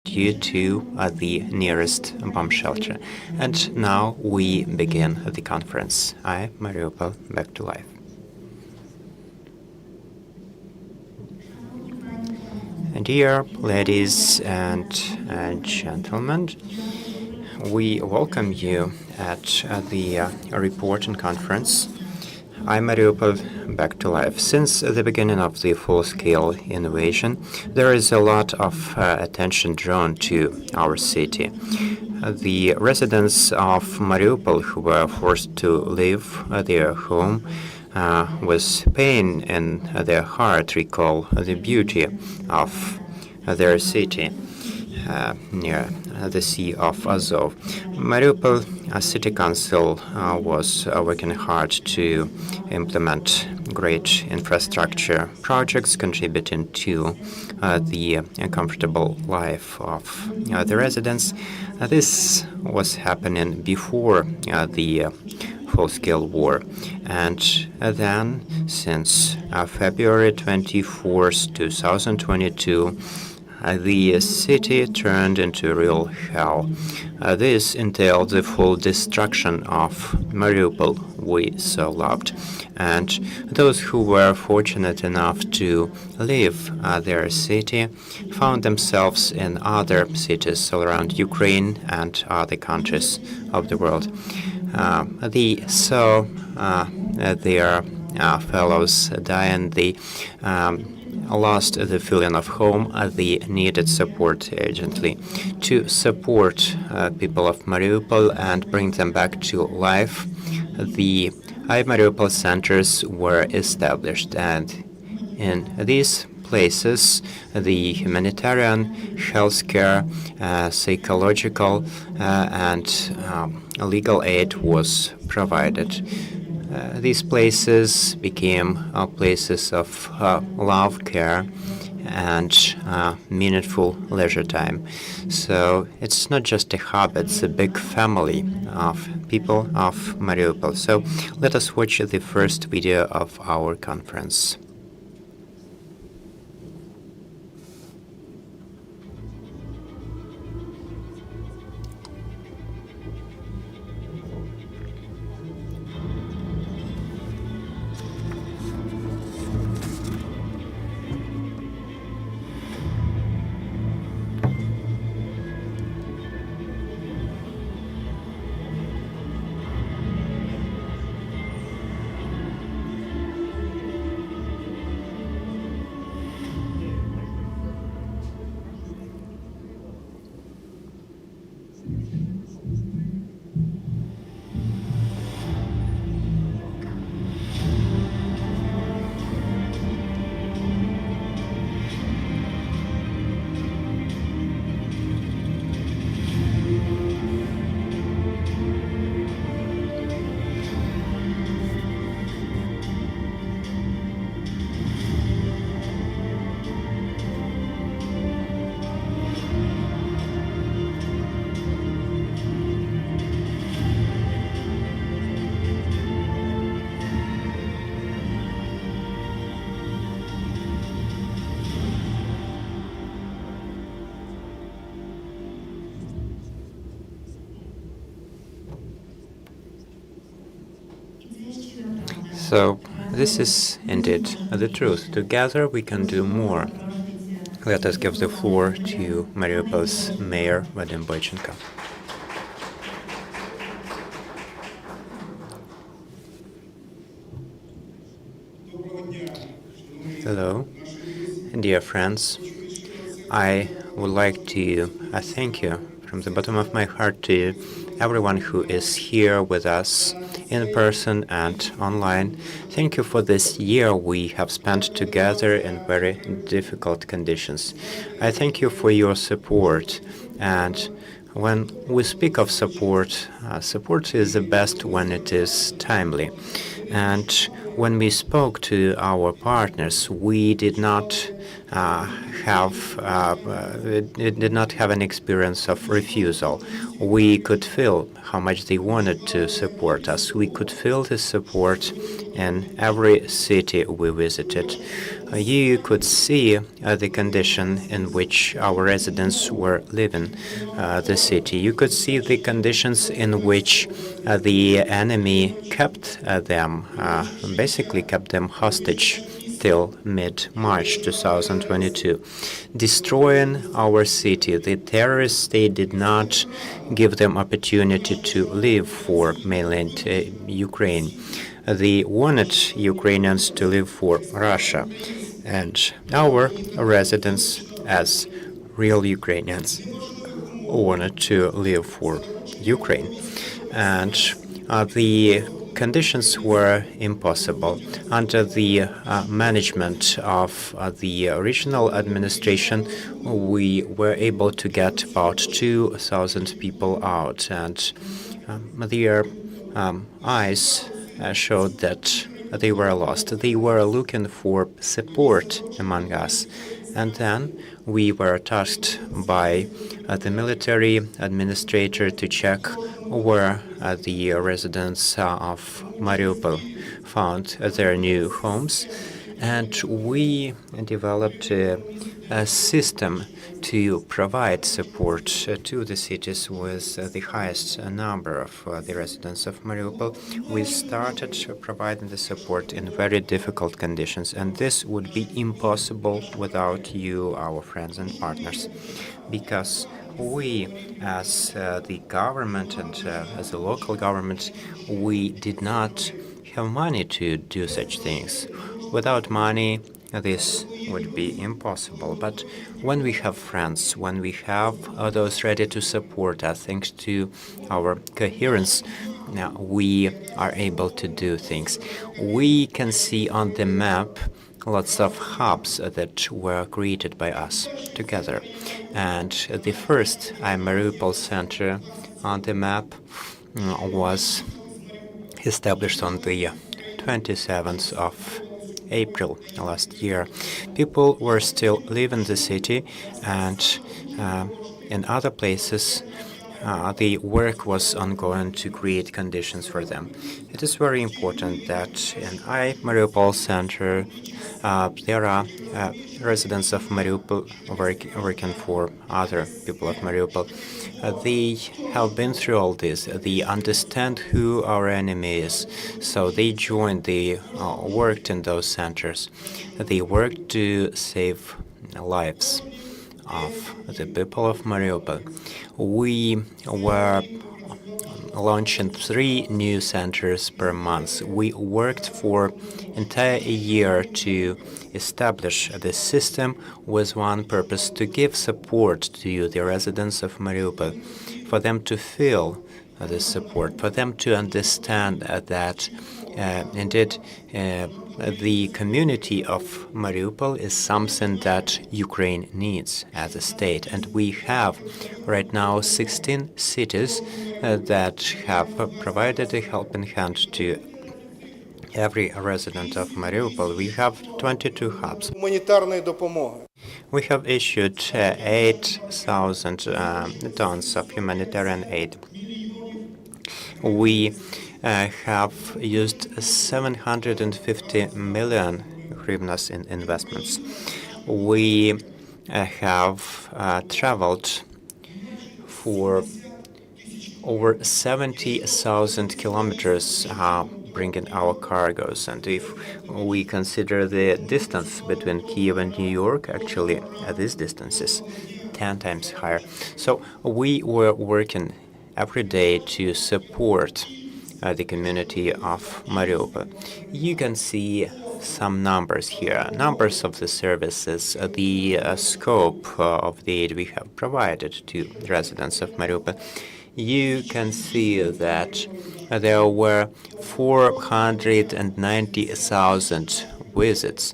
you to the nearest bomb shelter. And now we begin the conference. IamMariupol, back to life. Dear ladies and gentlemen, we welcome you at the reporting conference. IamMariupol, back to life. Since the beginning of the full-scale invasion, there is a lot of attention drawn to our city. The residents of Mariupol who were forced to leave their home with pain in their heart recall the beauty of their city near the Sea of Azov. Mariupol City Council was working hard to implement great infrastructure projects contributing to the comfortable life of the residents. This was happening before the full-scale war. And then, since February 24th, 2022, the city turned into real hell. This entailed the full destruction of Mariupol we so loved. And those who were fortunate enough to leave their city found themselves in other cities all around Ukraine and other countries of the world. They saw their fellows die, and they lost the feeling of home. They needed support urgently. To support people of Mariupol and bring them back to life, the YaMariupol centers were established, and in these places, the humanitarian, healthcare, psychological, and legal aid was provided. These places became places of love, care, and meaningful leisure time. So it's not just a hub, it's a big family of people of Mariupol. So let us watch the first video of our conference. So this is indeed the truth. Together we can do more. Let us give the floor to Mariupol's mayor, Vadim Boychenko. Hello, dear friends. I would like to thank you from the bottom of my heart to everyone who is here with us in person and online. Thank you for this year we have spent together in very difficult conditions. I thank you for your support. And when we speak of support, support is the best when it is timely. And when we spoke to our partners, we did not did not have an experience of refusal. We could feel how much they wanted to support us. We could feel the support in every city we visited. You could see the condition in which our residents were living the city. You could see the conditions in which the enemy kept them, basically kept them hostage till mid-March 2022, destroying our city. The terrorists, they did not give them opportunity to live for mainland Ukraine. They wanted Ukrainians to live for Russia, and our residents, as real Ukrainians, wanted to live for Ukraine. And the conditions were impossible. Under the management of the regional administration, we were able to get about 2,000 people out, and their eyes showed that they were lost. They were looking for support among us. And then we were tasked by the military administrator to check where the residents of Mariupol found their new homes. And we developed a system to provide support to the cities with the highest number of the residents of Mariupol. We started providing the support in very difficult conditions, and this would be impossible without you, our friends and partners, because we, as the government and as the local government, we did not have money to do such things. Without money, this would be impossible. But when we have friends, when we have those ready to support us, thanks to our coherence, we are able to do things. We can see on the map lots of hubs that were created by us together. And the first IamMariupol center on the map was established on the 27th of April last year. People were still leaving the city, and in other places the work was ongoing to create conditions for them. It is very important that in IamMariupol center there are residents of Mariupol working for other people of Mariupol. They have been through all this. They understand who our enemy is. So they joined, they worked in those centers. They worked to save lives of the people of Mariupol. We were launching 3 new centers per month. We worked for entire year to establish this system with one purpose: to give support to the residents of Mariupol, for them to feel this support, for them to understand that indeed the community of Mariupol is something that Ukraine needs as a state. And we have right now 16 cities that have provided a helping hand to every resident of Mariupol. We have 22 hubs. We have issued 8,000 tons of humanitarian aid. We have used 750 million hryvnias in investments. We have traveled for over 70,000 kilometers bringing our cargoes. And if we consider the distance between Kiev and New York, actually this distance is 10 times higher. So we were working every day to support the community of Mariupol. You can see some numbers here, numbers of the services, the scope of the aid we have provided to residents of Mariupol. You can see that there were 490,000 visits.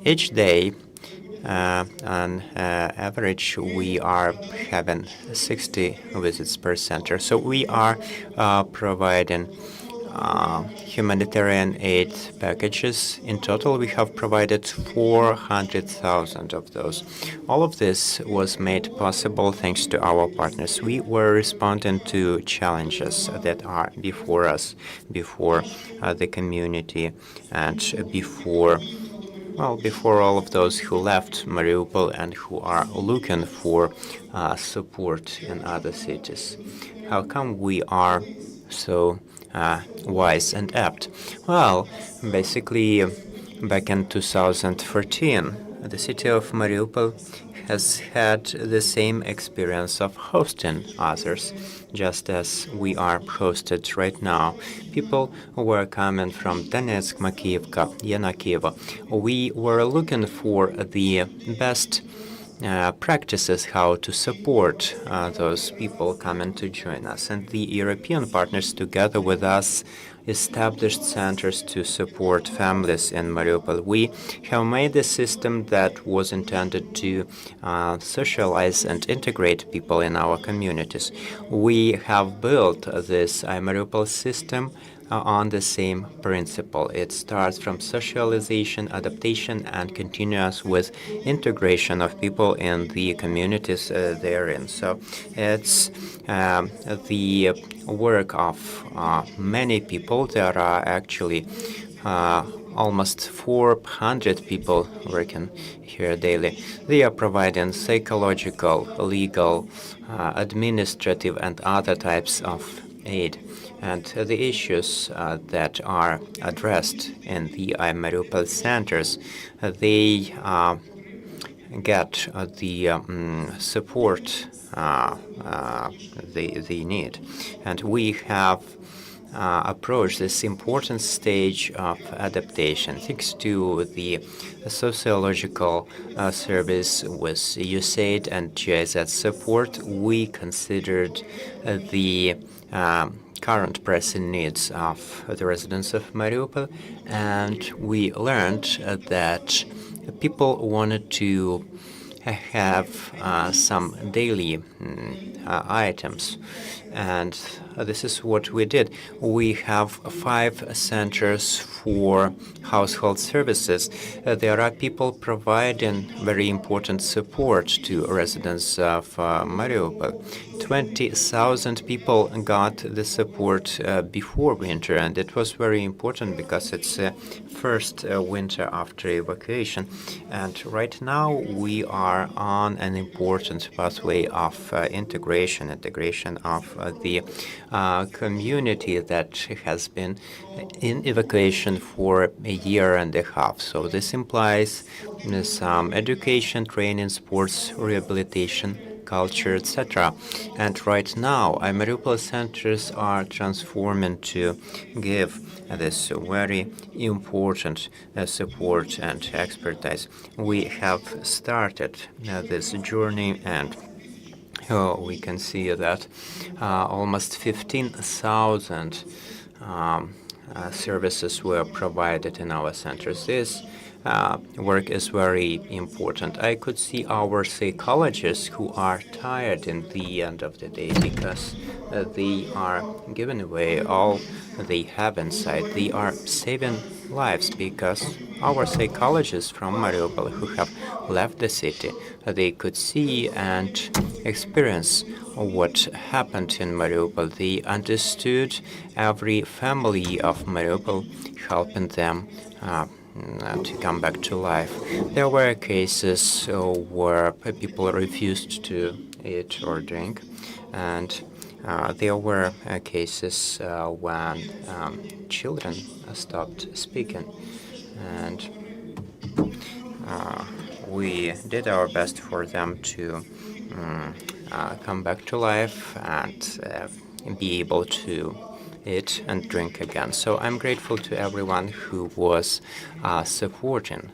Each day, on average, we are having 60 visits per center. So we are providing humanitarian aid packages. In total, we have provided 400,000 of those. All of this was made possible thanks to our partners. We were responding to challenges that are before us, before the community, and before all of those who left Mariupol and who are looking for support in other cities. How come we are so wise and apt? Well, basically, back in 2014, the city of Mariupol has had the same experience of hosting others, just as we are hosted right now. People who were coming from Donetsk, Makivka, Yanakiva. We were looking for the best practices how to support those people coming to join us. And the European partners, together with us, established centers to support families in Mariupol. We have made a system that was intended to socialize and integrate people in our communities. We have built this YaMariupol system on the same principle. It starts from socialization, adaptation, and continues with integration of people in the communities they're in. So it's the work of many people. There are actually almost 400 people working here daily. They are providing psychological, legal, administrative, and other types of aid. And the issues that are addressed in the IamMariupol centers, they get the support they need. And we have approached this important stage of adaptation thanks to the sociological service with USAID and GIZ support. We considered the current pressing needs of the residents of Mariupol, and we learned that people wanted to have some daily items, and this is what we did. We have 5 centers for household services. There are people providing very important support to residents of Mariupol. 20,000 people got the support before winter, and it was very important because it's the first winter after evacuation. And right now we are on an important pathway of integration of the community that has been in evacuation for a year and a half. So this implies some education, training, sports, rehabilitation, culture, etc. And right now, YaMariupol centers are transforming to give this very important support and expertise. We have started this journey, and we can see that almost 15,000 services were provided in our centers. This work is very important. I could see our psychologists who are tired in the end of the day because they are giving away all they have inside. They are saving lives because our psychologists from Mariupol who have left the city, they could see and experience what happened in Mariupol. They understood every family of Mariupol, helping them to come back to life. There were cases where people refused to eat or drink, and there were cases when children stopped speaking, and we did our best for them to come back to life and be able to eat and drink again. So I'm grateful to everyone who was supporting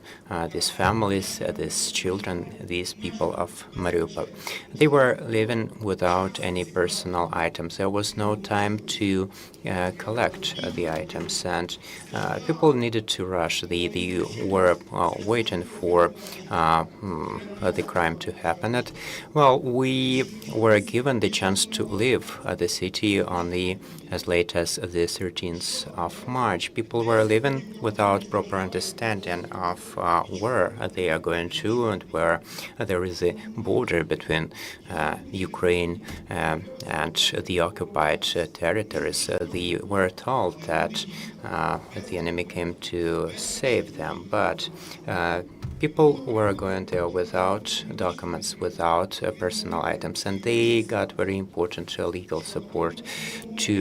these families, these children, these people of Mariupol. They were living without any personal items. There was no time to collect the items, and people needed to rush. They were waiting for the crime to happen. We were given the chance to leave the city only as late as the 13th of March. People were living without proper understanding of where they are going to and where there is a border between Ukraine and the occupied territories. They were told that the enemy came to save them, but people were going there without documents, without personal items, and they got very important legal support to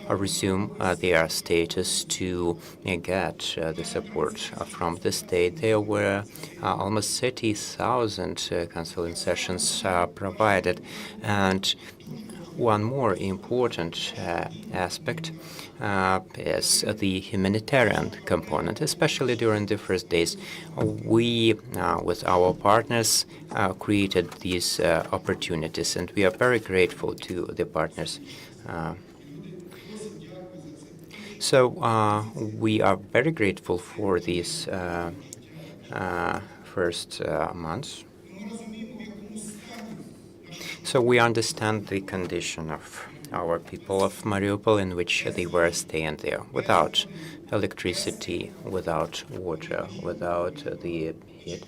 resume their status, to get the support from the state. There were almost 30,000 counseling sessions provided, and one more important aspect is the humanitarian component, especially during the first days. We, with our partners, created these opportunities, and we are very grateful to the partners. So we are very grateful for these first months. So we understand the condition of our people of Mariupol, in which they were staying there without electricity, without water, without the heat.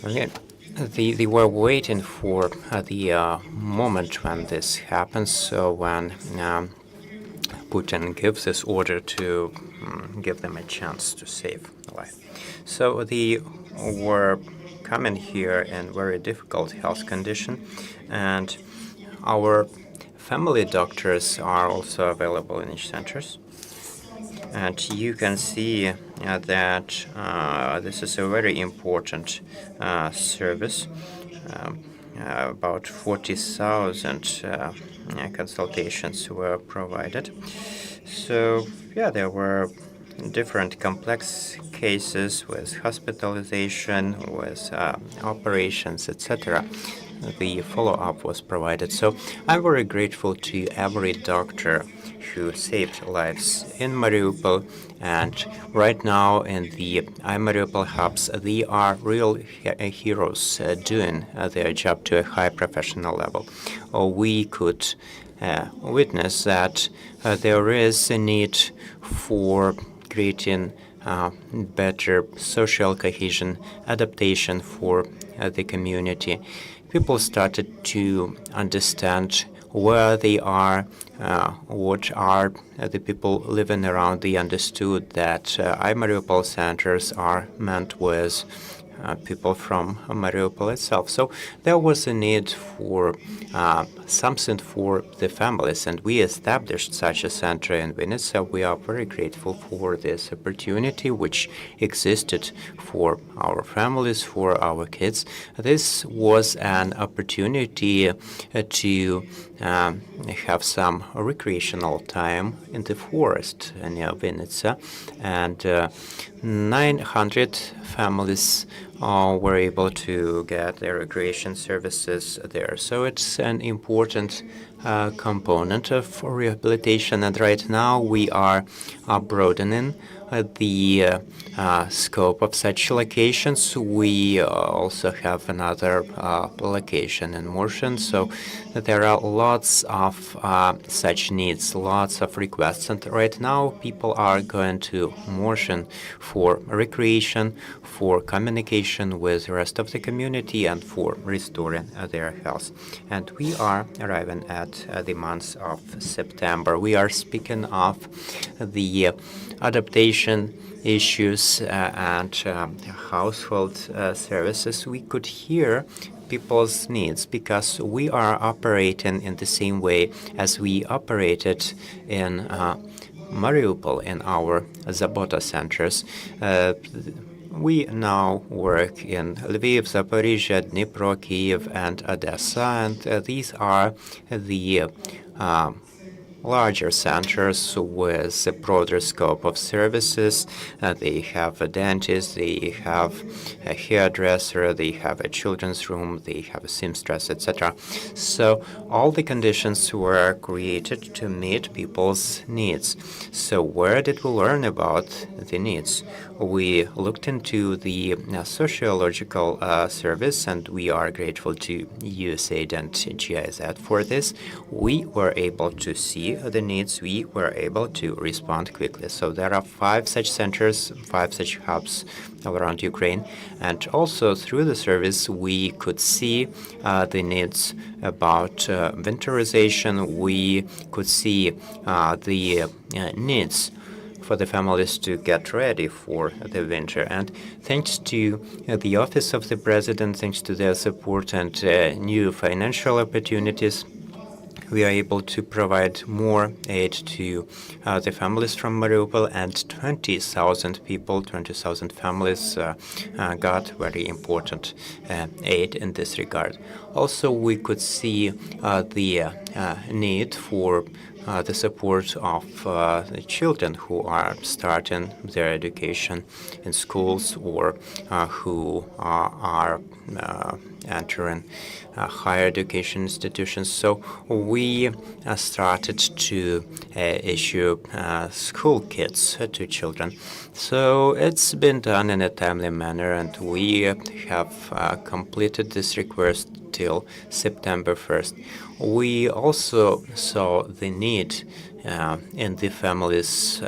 Again, they were waiting for the moment when this happens, so when Putin gives this order to give them a chance to save life. So they were coming here in very difficult health condition, and our family doctors are also available in each centers. And you can see that this is a very important service. About 40,000 consultations were provided. So, yeah, there were different complex cases with hospitalization, with operations, etc. The follow-up was provided. So I'm very grateful to every doctor who saved lives in Mariupol, and right now in the IamMariupol hubs, they are real heroes doing their job to a high professional level. We could witness that there is a need for creating better social cohesion, adaptation for the community. People started to understand where they are, what are the people living around. They understood that IamMariupol centers are meant with people from Mariupol itself. So there was a need for something for the families, and we established such a center in Vinnytsia. We are very grateful for this opportunity which existed for our families, for our kids. This was an opportunity to have some recreational time in the forest near Vinnytsia, and 900 families were able to get their recreation services there. So it's an important component of rehabilitation, and right now we are broadening the scope of such locations. We also have another location in Morshin, so there are lots of such needs, lots of requests, and right now people are going to Morshin for recreation, for communication with the rest of the community, and for restoring their health. And we are arriving at the month of September. We are speaking of the adaptation issues and household services. We could hear people's needs because we are operating in the same way as we operated in Mariupol in our Zabota centers. We now work in Lviv, Zaporizhia, Dnipro, Kyiv, and Odessa, and these are the larger centers with a broader scope of services. They have a dentist, they have a hairdresser, they have a children's room, they have a seamstress, etc. So all the conditions were created to meet people's needs. So where did we learn about the needs? we looked into the sociological service, and we are grateful to USAID and GIZ for this. We were able to see the needs. We were able to respond quickly. So there are 5 such centers, 5 such hubs all around Ukraine. And also through the service, we could see the needs about winterization. We could see the needs for the families to get ready for the winter. And thanks to the Office of the President, thanks to their support and new financial opportunities, we are able to provide more aid to the families from Mariupol, and 20,000 people, 20,000 families got very important aid in this regard. Also, we could see the need for the support of the children who are starting their education in schools or who are entering higher education institutions. So we started to issue school kits to children. So it's been done in a timely manner, and we have completed this request till September 1st. We also saw the need in the families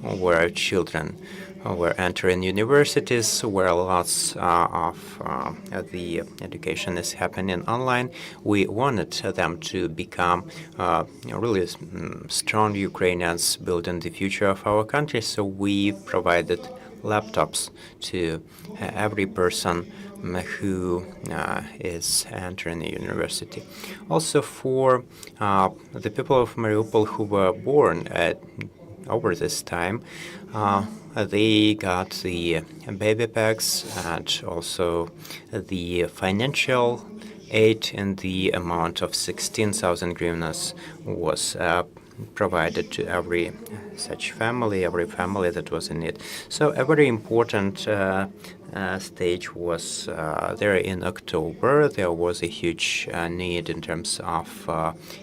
where children were entering universities, where lots of the education is happening online. We wanted them to become really strong Ukrainians building the future of our country, so we provided laptops to every person who is entering the university. Also, for the people of Mariupol who were born over this time, they got the baby packs, and also the financial aid in the amount of 16,000 hryvnias was provided to every such family, every family that was in need. So a very important stage was there in October. There was a huge need in terms of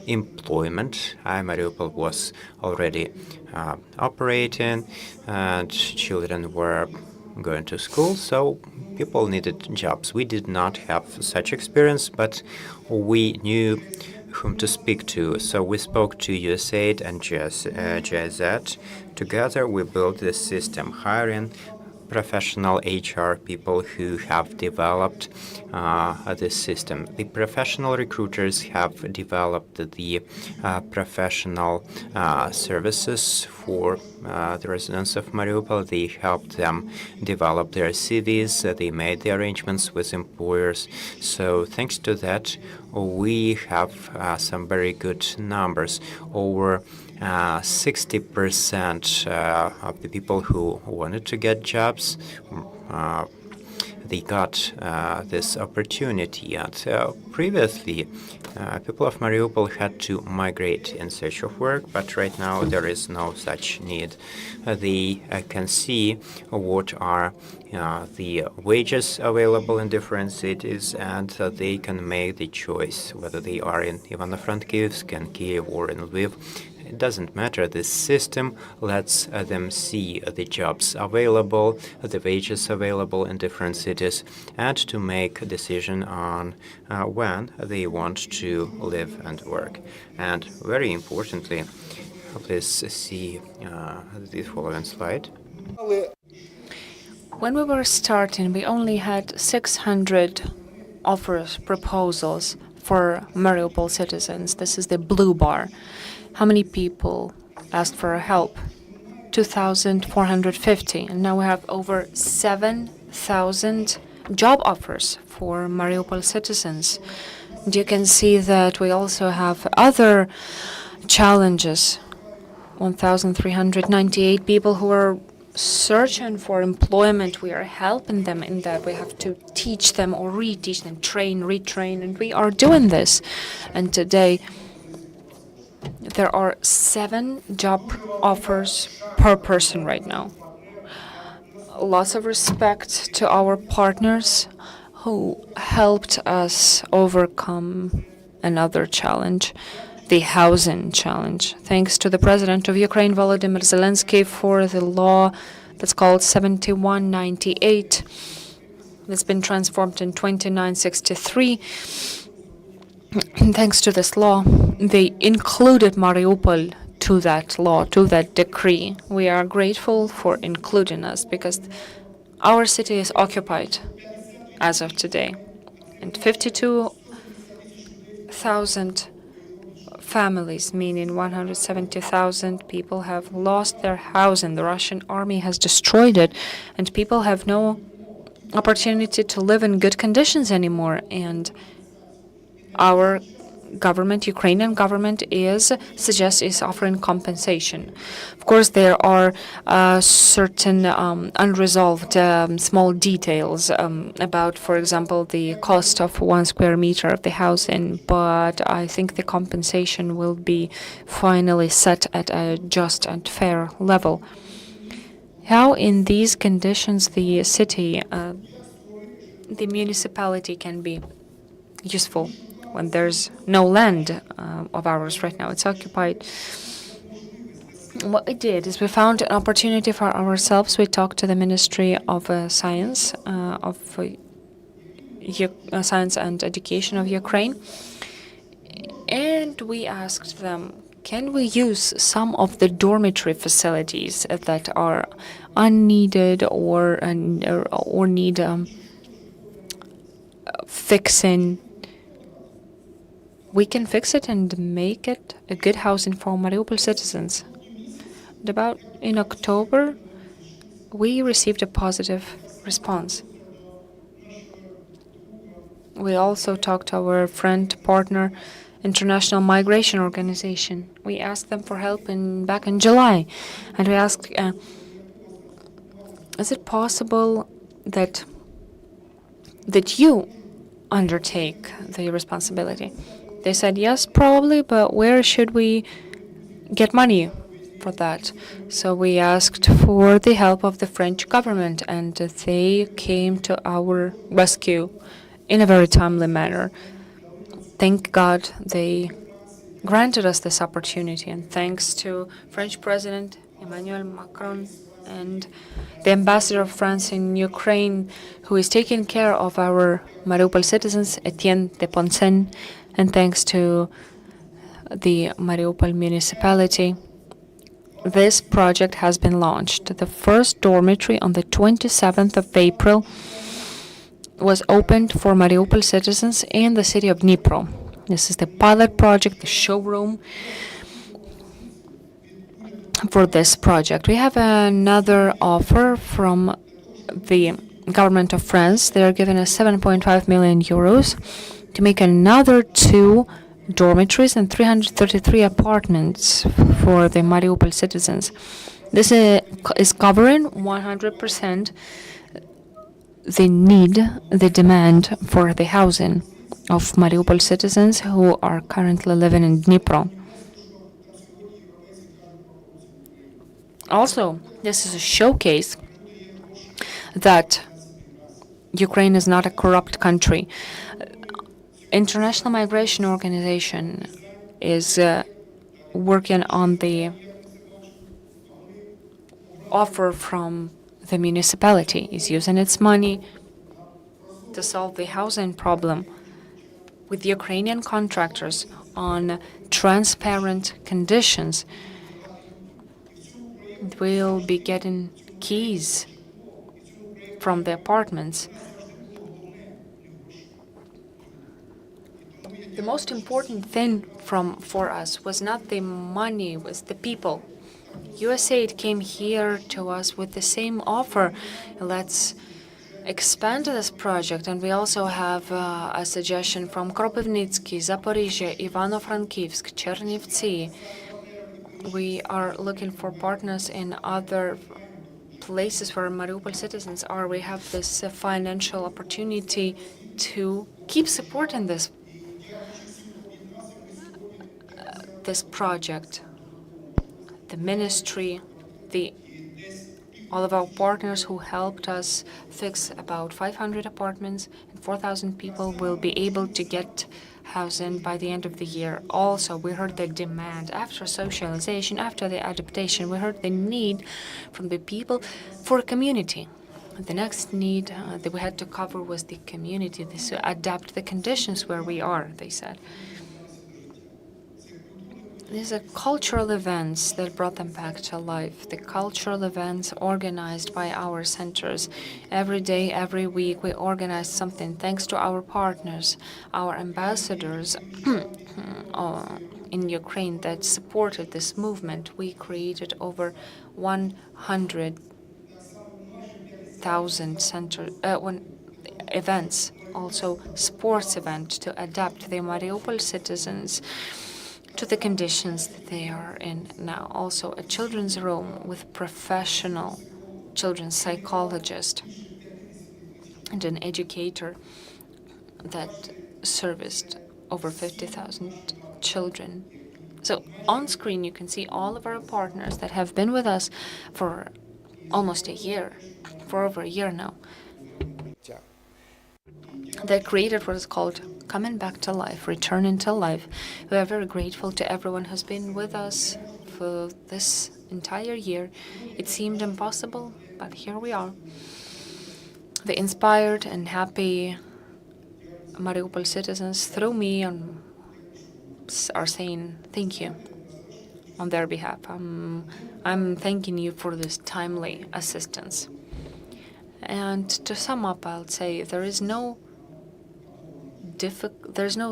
employment. IamMariupol was already operating, and children were going to school, so people needed jobs. We did not have such experience, but we knew whom to speak to. So we spoke to USAID and GIZ. Together we built this system, hiring professional HR people who have developed this system. The professional recruiters have developed the professional services for the residents of Mariupol. They helped them develop their CVs. They made the arrangements with employers. So thanks to that, we have some very good numbers. Over 60% of the people who wanted to get jobs, they got this opportunity. And previously, people of Mariupol had to migrate in search of work, but right now there is no such need. They can see what are the wages available in different cities, and they can make the choice whether they are in Ivano-Frankivsk, in Kiev, or in Lviv. It doesn't matter. This system lets them see the jobs available, the wages available in different cities, and to make a decision on when they want to live and work. And very importantly, please see the following slide. When we were starting, we only had 600 offers, proposals for Mariupol citizens. This is the blue bar. How many people asked for help? 2,450. And now we have over 7,000 job offers for Mariupol citizens. And you can see that we also have other challenges. 1,398 people who are searching for employment. We are helping them in that. We have to teach them or reteach them, train, retrain, and we are doing this. And today, there are 7 job offers per person right now. Lots of respect to our partners who helped us overcome another challenge, the housing challenge. Thanks to the President of Ukraine, Volodymyr Zelensky, for the law that's called 7198. That's been transformed in 2963. And thanks to this law, they included Mariupol to that law, to that decree. We are grateful for including us because our city is occupied as of today. And 52,000 families, meaning 170,000 people, have lost their house, and the Russian army has destroyed it, and people have no opportunity to live in good conditions anymore. And our government, Ukrainian government, is offering compensation. Of course, there are certain unresolved small details about, for example, the cost of 1 square meter of the housing, but I think the compensation will be finally set at a just and fair level. How in these conditions the city, the municipality can be useful when there's no land of ours right now, it's occupied. What we did is we found an opportunity for ourselves. We talked to the Ministry of Science, Science and Education of Ukraine, and we asked them, can we use some of the dormitory facilities that are unneeded or need fixing? We can fix it and make it a good housing for Mariupol citizens. And about in October, we received a positive response. We also talked to our friend, partner, International Migration Organization. We asked them for help back in July, and we asked, is it possible that you undertake the responsibility? They said, yes, probably, but where should we get money for that? So we asked for the help of the French government, and they came to our rescue in a very timely manner. Thank God they granted us this opportunity, and thanks to French President Emmanuel Macron and the ambassador of France in Ukraine, who is taking care of our Mariupol citizens, Etienne de Poncen, and thanks to the Mariupol municipality, this project has been launched. The first dormitory on the 27th of April was opened for Mariupol citizens in the city of Dnipro. This is the pilot project, the showroom for this project. We have another offer from the government of France. They are giving us 7.5 million euros to make another 2 dormitories and 333 apartments for the Mariupol citizens. This is covering 100% the demand for the housing of Mariupol citizens who are currently living in Dnipro. Also, this is a showcase that Ukraine is not a corrupt country. International Migration Organization is working on the offer from the municipality, is using its money to solve the housing problem with Ukrainian contractors on transparent conditions. We'll be getting keys from the apartments. The most important thing for us was not the money, was the people. USAID came here to us with the same offer. Let's expand this project. And we also have a suggestion from Kropivnitsky, Zaporizhia, Ivano-Frankivsk, Chernivtsi. We are looking for partners in other places where Mariupol citizens are. We have this financial opportunity to keep supporting this project. The ministry, all of our partners who helped us fix about 500 apartments, and 4,000 people will be able to get housing by the end of the year. Also, we heard the demand after socialization, after the adaptation, we heard the need from the people for a community. The next need that we had to cover was the community, this to adapt the conditions where we are, they said. These are cultural events that brought them back to life. The cultural events organized by our centers. Every day, every week, we organized something thanks to our partners, our ambassadors in Ukraine that supported this movement. We created over 100,000 events, also sports event to adapt the Mariupol citizens to the conditions that they are in now. Also, a children's room with professional children's psychologist and an educator that serviced over 50,000 children. So on screen, you can see all of our partners that have been with us for almost a year, for over a year now. They created what is called Coming Back to Life, Returning to Life. We are very grateful to everyone who's been with us for this entire year. It seemed impossible, but here we are. The inspired and happy Mariupol citizens through me are saying thank you on their behalf. I'm thanking you for this timely assistance. And to sum up, I'll say there's no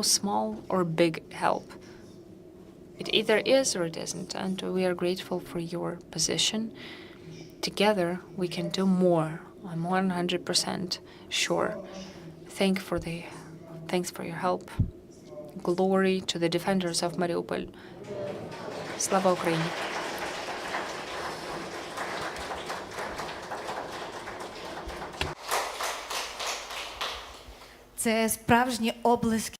small or big help. It either is or it isn't, and we are grateful for your position. Together, we can do more. I'm 100% sure. Thanks for your help. Glory to the defenders of Mariupol. Slava Ukraini. Це справжні облиски.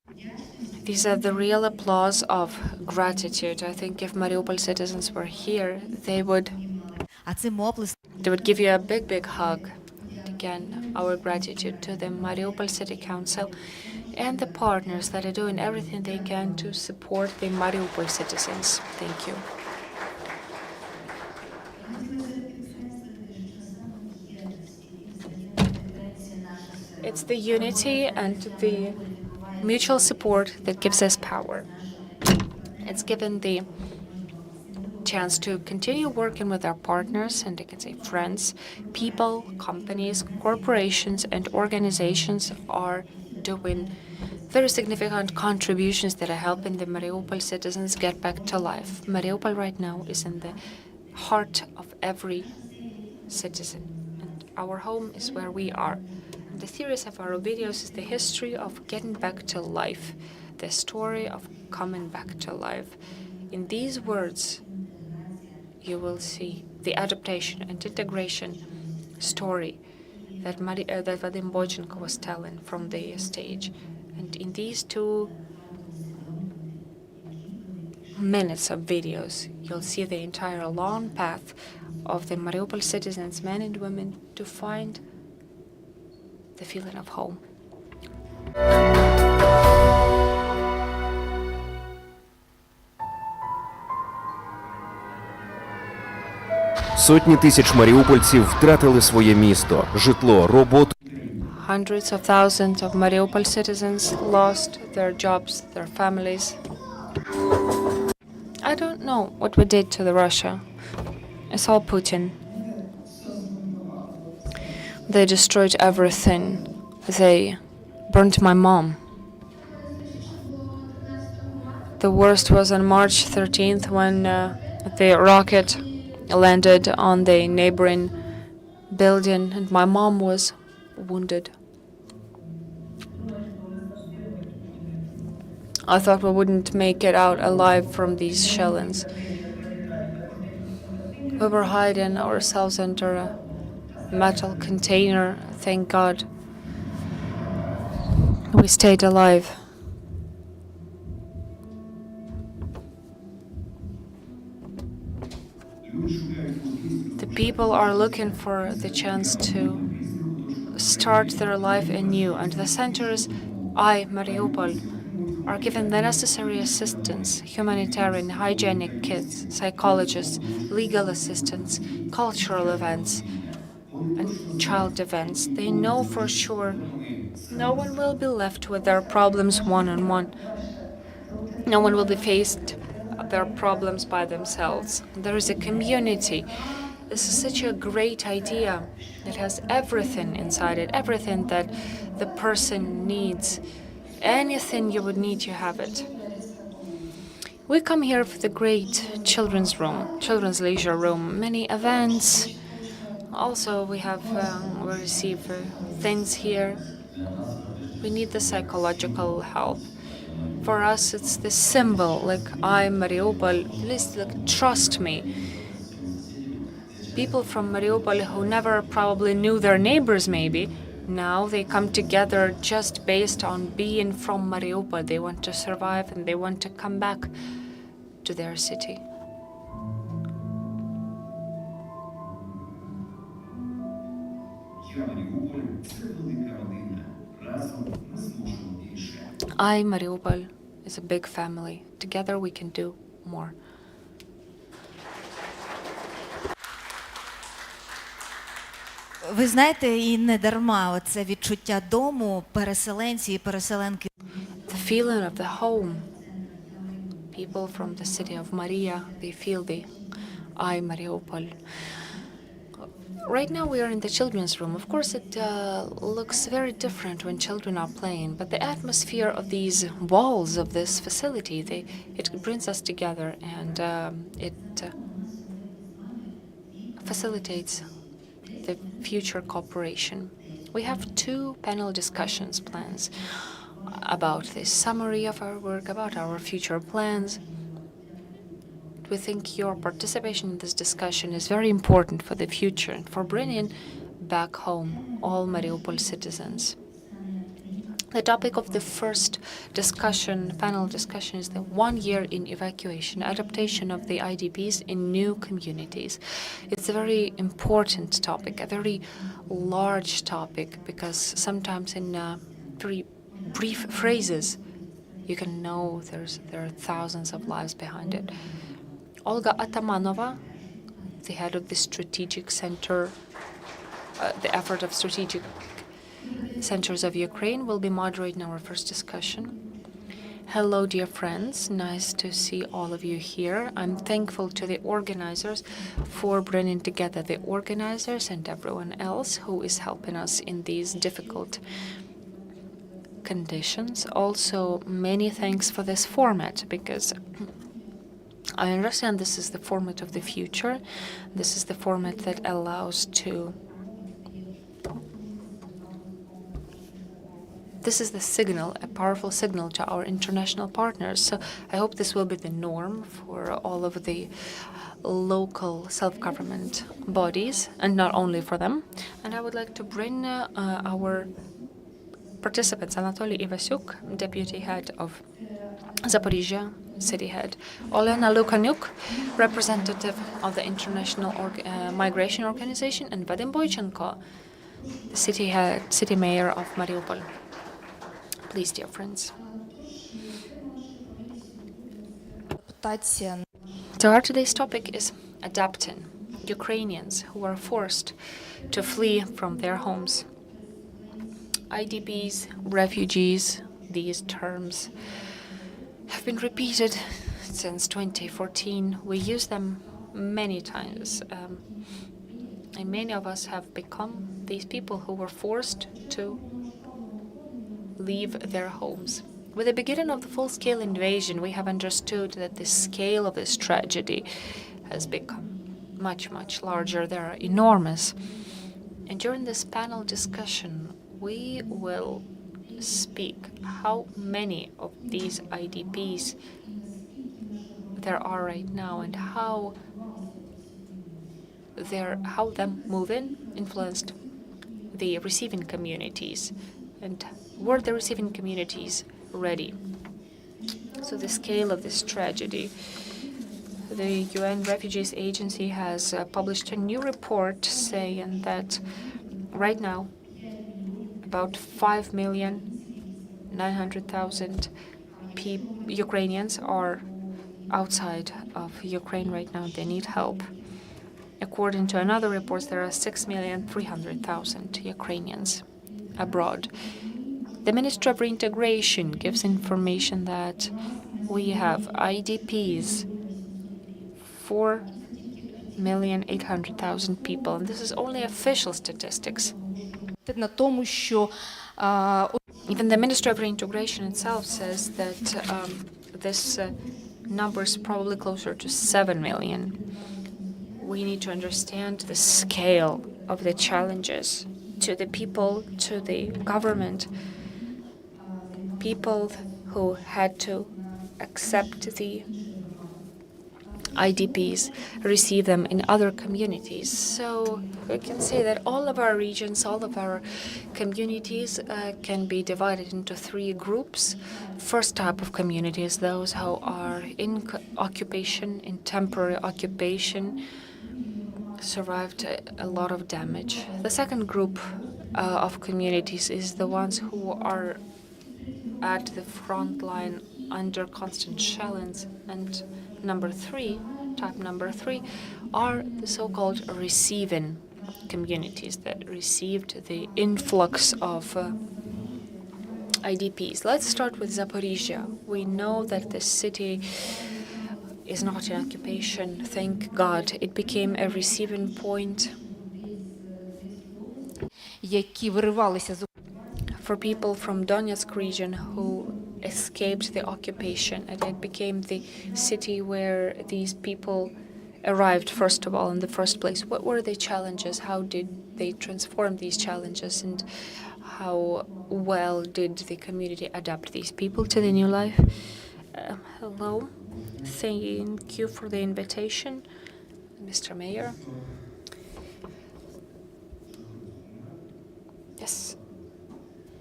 These are the real applause of gratitude. I think if Mariupol citizens were here, they would А цим облиском give you a big hug. Again, our gratitude to the Mariupol City Council and the partners that are doing everything they can to support the Mariupol citizens. Thank you. It's the unity and the mutual support that gives us power. It's given the chance to continue working with our partners, and I can say friends, people, companies, corporations, and organizations are doing very significant contributions that are helping the Mariupol citizens get back to life. Mariupol right now is in the heart of every citizen, and our home is where we are. The series of our videos is the history of getting back to life, the story of coming back to life. In these words, you will see the adaptation and integration story that Vadim Boychenko was telling from the stage. And in these 2 minutes of videos, you'll see the entire long path of the Mariupol citizens, men and women, to find the feeling of home. Сотні тисяч маріупольців втратили своє місто, житло, роботу. Hundreds of thousands of Mariupol citizens lost their jobs, their families. I don't know what we did to the Russia. It's all Putin. They destroyed everything. They burnt my mom. The worst was on March 13th when the rocket landed on the neighboring building and my mom was wounded. I thought we wouldn't make it out alive from these shellings. We were hiding ourselves under a metal container. Thank God we stayed alive. The people are looking for the chance to start their life anew, and the center is IamMariupol. are given the necessary assistance, humanitarian, hygienic kits, psychologists, legal assistance, cultural events, and child events. They know for sure no one will be left with their problems one-on-one. No one will be faced their problems by themselves. There is a community. This is such a great idea. It has everything inside it, everything that the person needs. Anything you would need, you have it. We come here for the great children's room, children's leisure room, many events. Also, we receive things here. We need the psychological help. For us, it's the symbol, like IamMariupol. Please, trust me. People from Mariupol who never probably knew their neighbors, maybe, now they come together just based on being from Mariupol. They want to survive and they want to come back to their city. IamMariupol is a big family. Together we can do more. Ви знаєте, і не дарма оце відчуття дому, переселенці і переселенки. The feeling of the home. People from the city of Maria, they feel the IamMariupol. Right now we are in the children's room. Of course, it looks very different when children are playing, but the atmosphere of these walls of this facility, it brings us together, and it facilitates the future cooperation. We have 2 panel discussions plans about this summary of our work, about our future plans. We think your participation in this discussion is very important for the future and for bringing back home all Mariupol citizens. The topic of the first panel discussion is the 1 year in evacuation, adaptation of the IDPs in new communities. It's a very important topic, a very large topic, because sometimes in very brief phrases you can know there are thousands of lives behind it. Olga Atamanova, the head of the strategic center, the effort of strategic centers of Ukraine, will be moderating our first discussion. Hello, dear friends. Nice to see all of you here. I'm thankful to the organizers for bringing together the organizers and everyone else who is helping us in these difficult conditions. Also, many thanks for this format, because I understand this is the format of the future. This is the format that allows to This is the signal, a powerful signal to our international partners. So I hope this will be the norm for all of the local self-government bodies, and not only for them. And I would like to bring our participants, Anatoly Ivasyuk, deputy head of Zaporizhia, city head, Olena Lukanyuk, representative of the International Migration Organization, and Vadim Boychenko, the city mayor of Mariupol. Please, dear friends. So our today's topic is adapting Ukrainians who are forced to flee from their homes. IDPs, refugees, these terms have been repeated since 2014. We use them many times. And many of us have become these people who were forced to leave their homes. With the beginning of the full-scale invasion, we have understood that the scale of this tragedy has become much, much larger. They are enormous. And during this panel discussion, we will speak how many of these IDPs there are right now, and how them moving influenced the receiving communities, and were the receiving communities ready? So the scale of this tragedy. The UN Refugees Agency has published a new report saying that right now about 5,900,000 Ukrainians are outside of Ukraine right now. They need help. According to another report, there are 6,300,000 Ukrainians abroad. The Ministry of Reintegration gives information that we have IDPs, 4,800,000 people, and this is only official statistics. На тому, що Even the Ministry of Reintegration itself says that this number is probably closer to 7 million. We need to understand the scale of the challenges to the people, to the government, people who had to accept the IDPs, receive them in other communities. So we can say that all of our regions, all of our communities can be divided into three groups. First type of communities, those who are in occupation, in temporary occupation, survived a lot of damage. The second group of communities is the ones who are at the front line under constant challenge. And type number three, are the so-called receiving communities that received the influx of IDPs. Let's start with Zaporizhia. We know that the city is not in occupation. Thank God. It became a receiving point які виривалися з for people from Donetsk region who escaped the occupation, and it became the city where these people arrived first of all in the first place. What were the challenges? How did they transform these challenges, and how well did the community adapt these people to the new life? Hello. Thank you for the invitation, Mr. Mayor. Yes.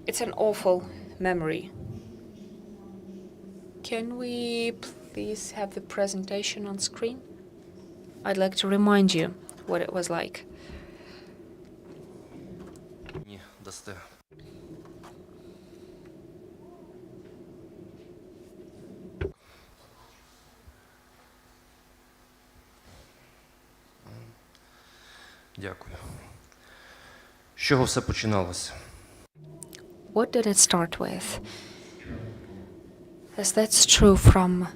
It's an awful memory. Can we please have the presentation on screen? I'd like to remind you what it was like. Ні, дасте. Дякую. З чого все починалося? What did it start with? Yes, that's true. From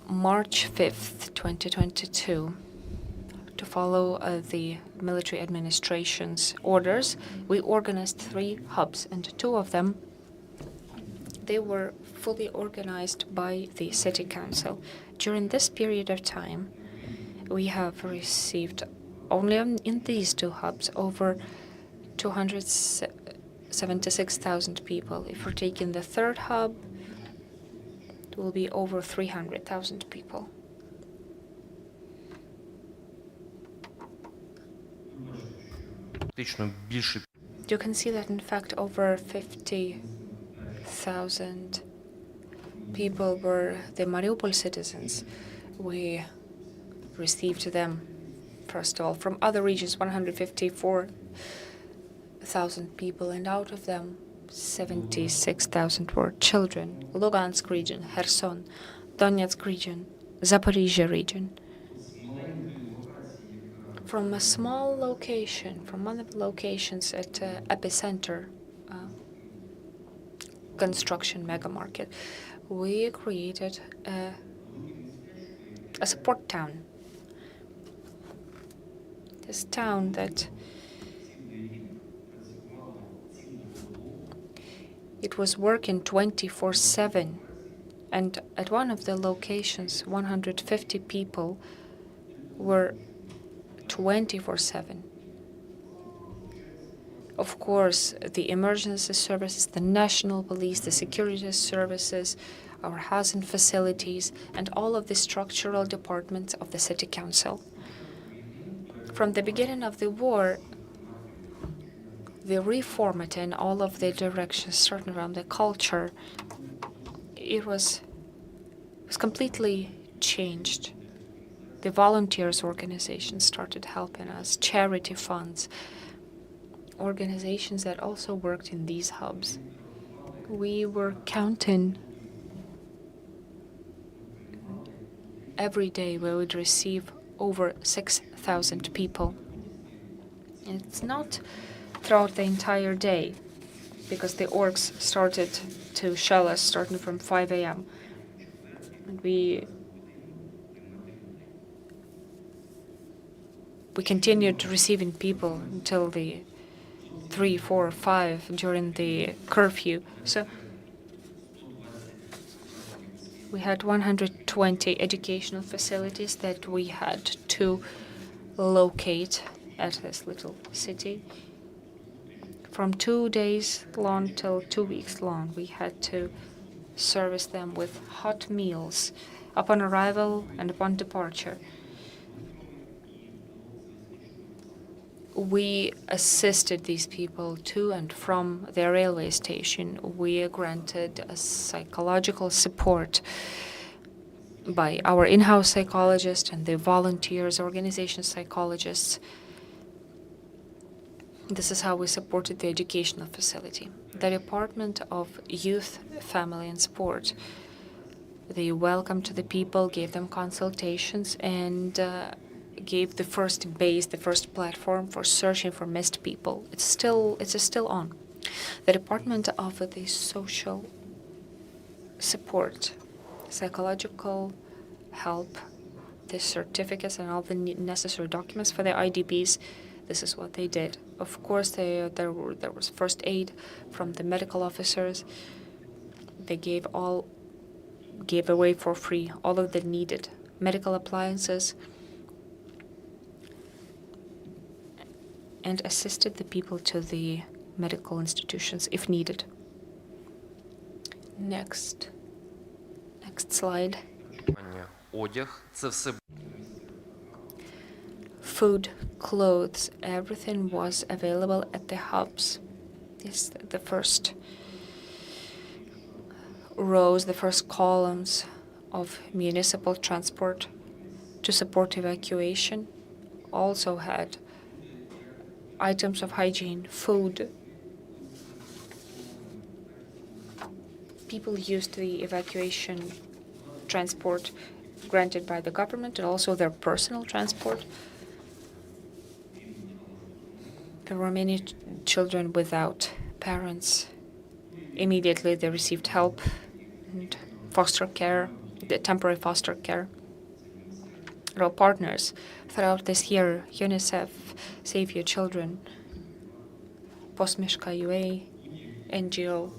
March 5th, 2022, to follow the military administration's orders, we organized 3 hubs, and 2 of them, they were fully organized by the city council. During this period of time, we have received only in these 2 hubs over 276,000 people. If we're taking the 3rd hub, it will be over 300,000 people. Фактично більше You can see that, in fact, over 50,000 people were the Mariupol citizens. We received them, first of all, from other regions, 154,000 people, and out of them, 76,000 were children. Lugansk region, Kherson, Donetsk region, Zaporizhia region. From a small location, from one of the locations at epicenter construction mega market, we created a support town. This town that it was working 24/7, and at one of the locations, 150 people were 24/7. Of course, the emergency services, the national police, the security services, our housing facilities, and all of the structural departments of the city council. From the beginning of the war, the reformatting, all of the directions, certain around the culture, it was completely changed. The volunteers organizations started helping us, charity funds, organizations that also worked in these hubs. We were counting every day we would receive over 6,000 people. And it's not throughout the entire day, because the orcs started to shell us starting from 5 a.m. And we continued receiving people until the 3, 4, 5 during the curfew. So we had 120 educational facilities that we had to locate at this little city. From 2 days long till 2 weeks long, we had to service them with hot meals upon arrival and upon departure. We assisted these people to and from their railway station. We granted a psychological support by our in-house psychologist and the volunteers, organization psychologists. This is how we supported the educational facility. The Department of Youth, Family and Sport, they welcomed the people, gave them consultations, and gave the first base, the first platform for searching for missed people. It's still on. The Department of the Social Support, psychological help, the certificates and all the necessary documents for the IDPs. This is what they did. Of course, there was first aid from the medical officers. They gave away for free all of the needed medical appliances and assisted the people to the medical institutions if needed. Next slide. Одяг – це все Food, clothes, everything was available at the hubs. The first rows, the first columns of municipal transport to support evacuation also had items of hygiene, food. People used the evacuation transport granted by the government and also their personal transport. There were many children without parents. Immediately they received help and foster care, the temporary foster care. Our partners throughout this year, UNICEF, Save Your Children, Posmishka UA, NGO,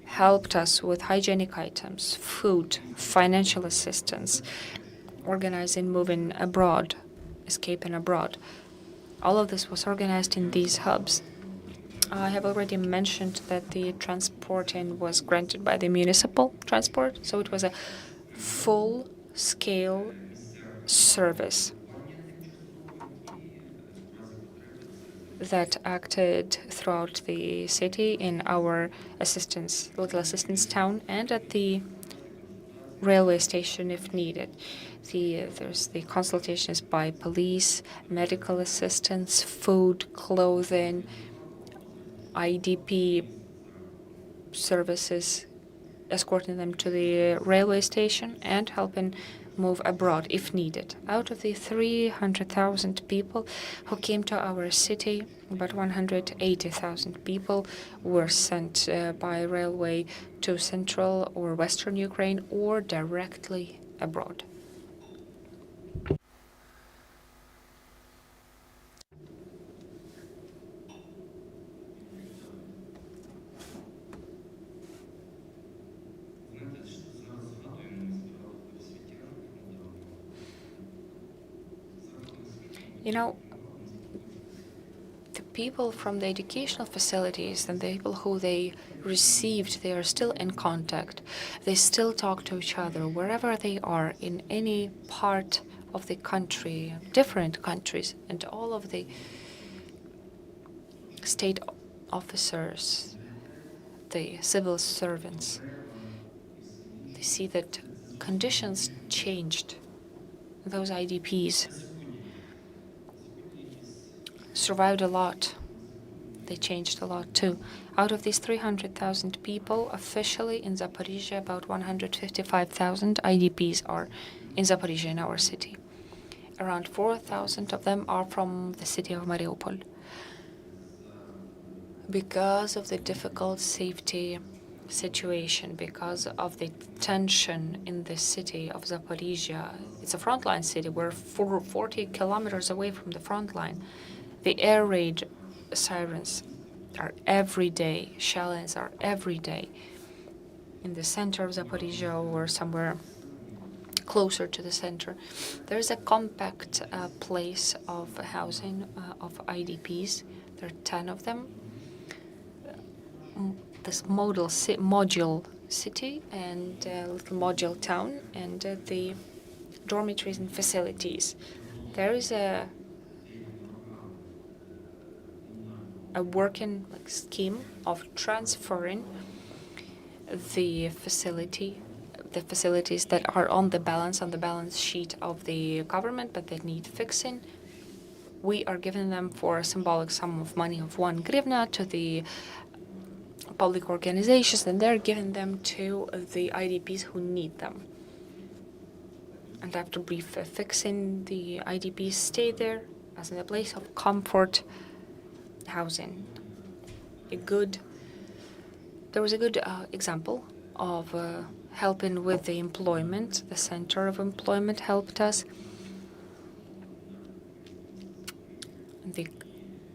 helped us with hygienic items, food, financial assistance, organizing moving abroad, escaping abroad. All of this was organized in these hubs. I have already mentioned that the transporting was granted by the municipal transport, so it was a full-scale service that acted throughout the city in our little assistance town, and at the railway station if needed. There's the consultations by police, medical assistance, food, clothing, IDP services, escorting them to the railway station and helping move abroad if needed. Out of the 300,000 people who came to our city, about 180,000 people were sent by railway to central or western Ukraine or directly abroad. You know, the people from the educational facilities and the people who they received, they are still in contact. They still talk to each other wherever they are in any part of the country, different countries, and all of the state officers, the civil servants. They see that conditions changed. Those IDPs survived a lot. they changed a lot too. Out of these 300,000 people, officially in Zaporizhia, about 155,000 IDPs are in Zaporizhia, in our city. Around 4,000 of them are from the city of Mariupol. Because of the difficult safety situation, because of the tension in the city of Zaporizhia, it's a frontline city. We're 40 kilometers away from the front line. The air raid sirens are every day, shellings are every day. In the center of Zaporizhia or somewhere closer to the center, there's a compact place of housing of IDPs. There are 10 of them. This module city and little module town and the dormitories and facilities. There is a working scheme of transferring the facilities that are on the balance sheet of the government, but that need fixing. We are giving them for a symbolic sum of money of 1 hryvnia to the public organizations, and they're giving them to the IDPs who need them. And after brief fixing, the IDPs stay there as in a place of comfort, housing. There was a good example of helping with the employment. The Center of Employment helped us.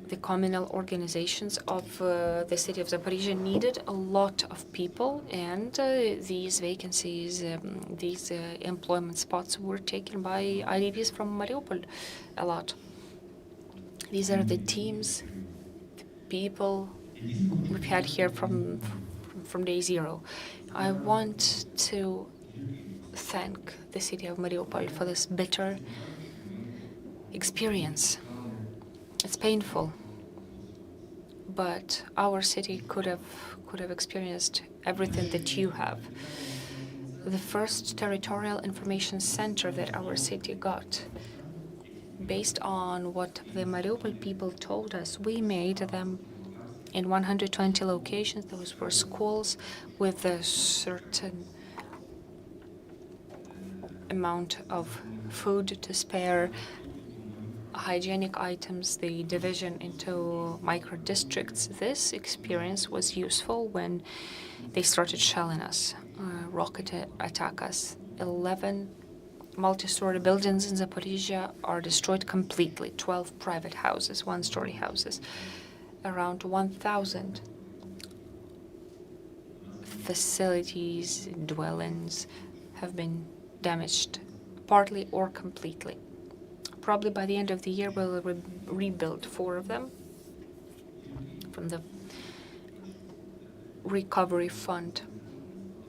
The communal organizations of the city of Zaporizhia needed a lot of people, and these vacancies, these employment spots were taken by IDPs from Mariupol a lot. These are the teams, the people we've had here from day zero. I want to thank the city of Mariupol for this bitter experience. It's painful, but our city could have experienced everything that you have. The first territorial information center that our city got, based on what the Mariupol people told us, we made them in 120 locations. Those were schools with a certain amount of food to spare, hygienic items, the division into micro-districts. This experience was useful when they started shelling us, rocket attack us. 11 multi-story buildings in Zaporizhia are destroyed completely. 12 private houses, one-story houses. Around 1,000 facilities, dwellings have been damaged, partly or completely. Probably by the end of the year, we'll rebuild 4 of them from the recovery fund.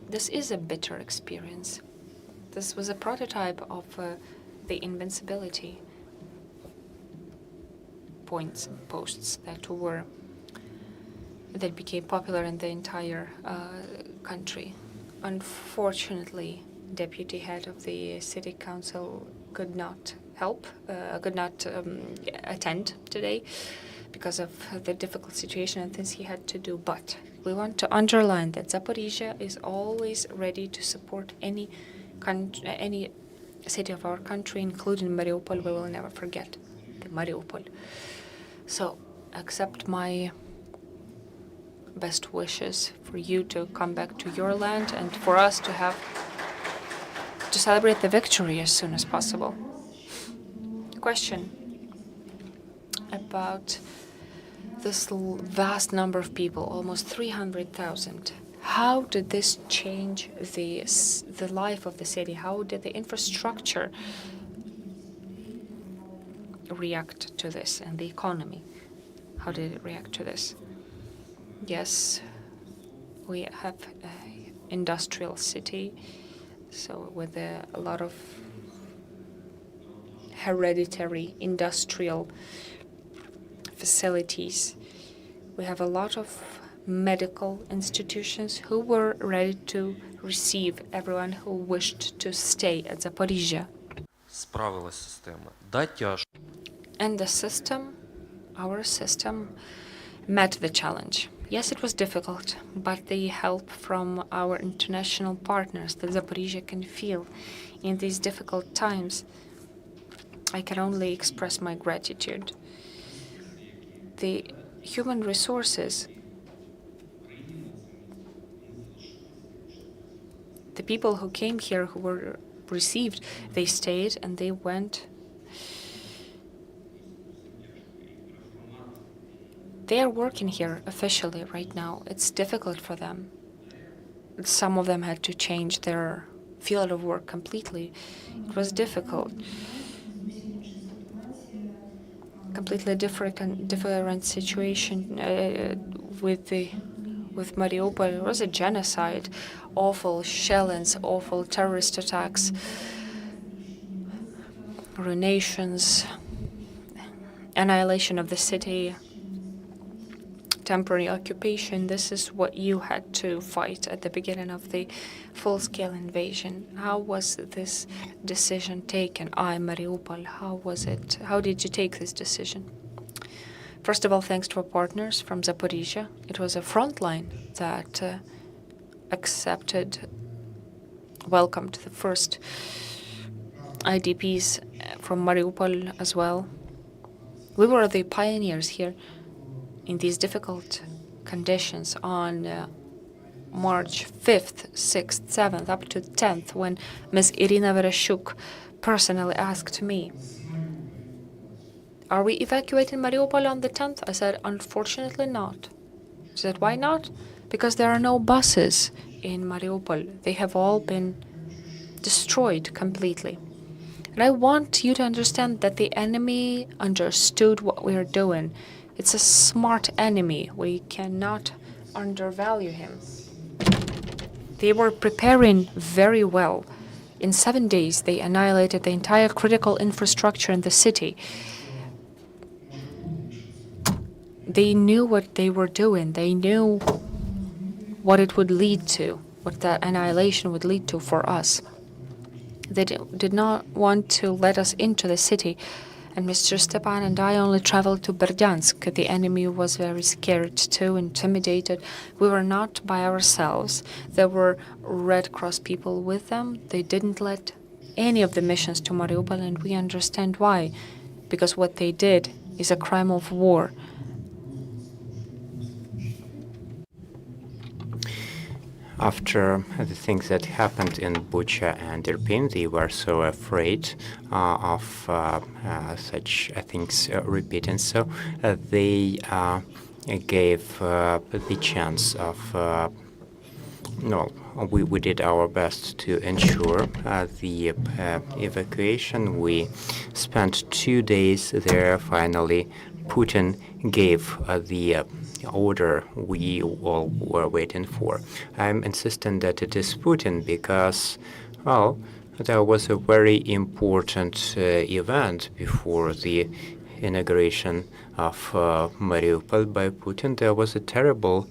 This is a bitter experience. This was a prototype of the invincibility posts that became popular in the entire country. Unfortunately, deputy head of the city council could not attend today because of the difficult situation and things he had to do. But we want to underline that Zaporizhia is always ready to support any city of our country, including Mariupol. We will never forget the Mariupol. So accept my best wishes for you to come back to your land and for us to celebrate the victory as soon as possible. Question about this vast number of people, almost 300,000. How did this change the life of the city? How did the infrastructure react to this, and the economy? How did it react to this? Yes, we have an industrial city, so with a lot of hereditary industrial facilities. We have a lot of medical institutions who were ready to receive everyone who wished to stay at Zaporizhia. Справилась система. Да, тяжко. And the system, our system, met the challenge. Yes, it was difficult, but the help from our international partners that Zaporizhia can feel in these difficult times, I can only express my gratitude. The human resources, the people who came here, who were received, they stayed and they went. They are working here officially right now. It's difficult for them. Some of them had to change their field of work completely. It was difficult. Completely different situation with Mariupol. It was a genocide, awful shellings, awful terrorist attacks, ruinations, annihilation of the city, temporary occupation. This is what you had to fight at the beginning of the full-scale invasion. How was this decision taken? IamMariupol, how was it? How did you take this decision? First of all, thanks to our partners from Zaporizhia. It was a front line that welcomed the first IDPs from Mariupol as well. We were the pioneers here in these difficult conditions on March 5th, 6th, 7th, up to 10th, when Ms. Irina Vereshchuk personally asked me, "Are we evacuating Mariupol on the 10th?" I said, "Unfortunately not." She said, "Why not?" "Because there are no buses in Mariupol. They have all been destroyed completely." And I want you to understand that the enemy understood what we are doing. It's a smart enemy. We cannot undervalue him. They were preparing very well. In 7 days, they annihilated the entire critical infrastructure in the city. They knew what they were doing. They knew what it would lead to, what that annihilation would lead to for us. They did not want to let us into the city. And Mr. Stepan and I only traveled to Berdyansk. The enemy was very scared too, intimidated. We were not by ourselves. There were Red Cross people with them. They didn't let any of the missions to Mariupol, and we understand why. Because what they did is a crime of war. After the things that happened in Bucha and Irpin, they were so afraid of such things repeating. So they gave the chance of, we did our best to ensure the evacuation. We spent 2 days there. Finally, Putin gave the order we all were waiting for. I'm insisting that it is Putin because, well, there was a very important event before the inauguration of Mariupol by Putin. There was a terrible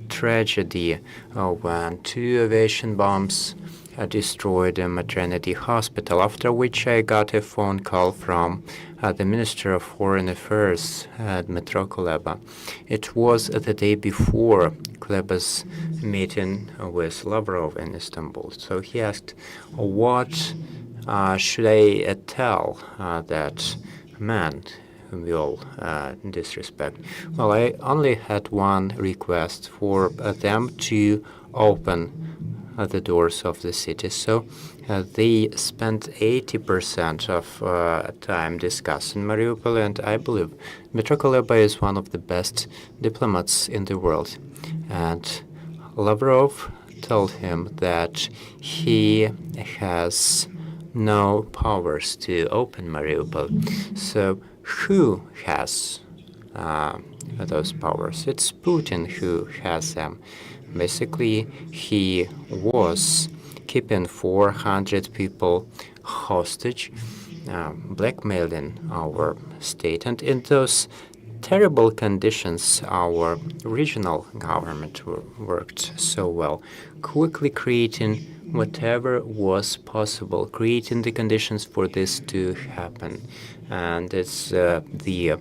tragedy when 2 aviation bombs destroyed a maternity hospital, after which I got a phone call from the Minister of Foreign Affairs, Dmytro Kuleba. It was the day before Kuleba's meeting with Lavrov in Istanbul. So he asked, what should I tell that man whom we all disrespect? Well, I only had one request for them to open the doors of the city. So they spent 80% of time discussing Mariupol, and I believe Dmytro Kuleba is one of the best diplomats in the world. And Lavrov told him that he has no powers to open Mariupol. So who has those powers? It's Putin who has them. Basically, he was keeping 400 people hostage, blackmailing our state. And in those terrible conditions, our regional government worked so well, quickly creating whatever was possible, creating the conditions for this to happen. And it's the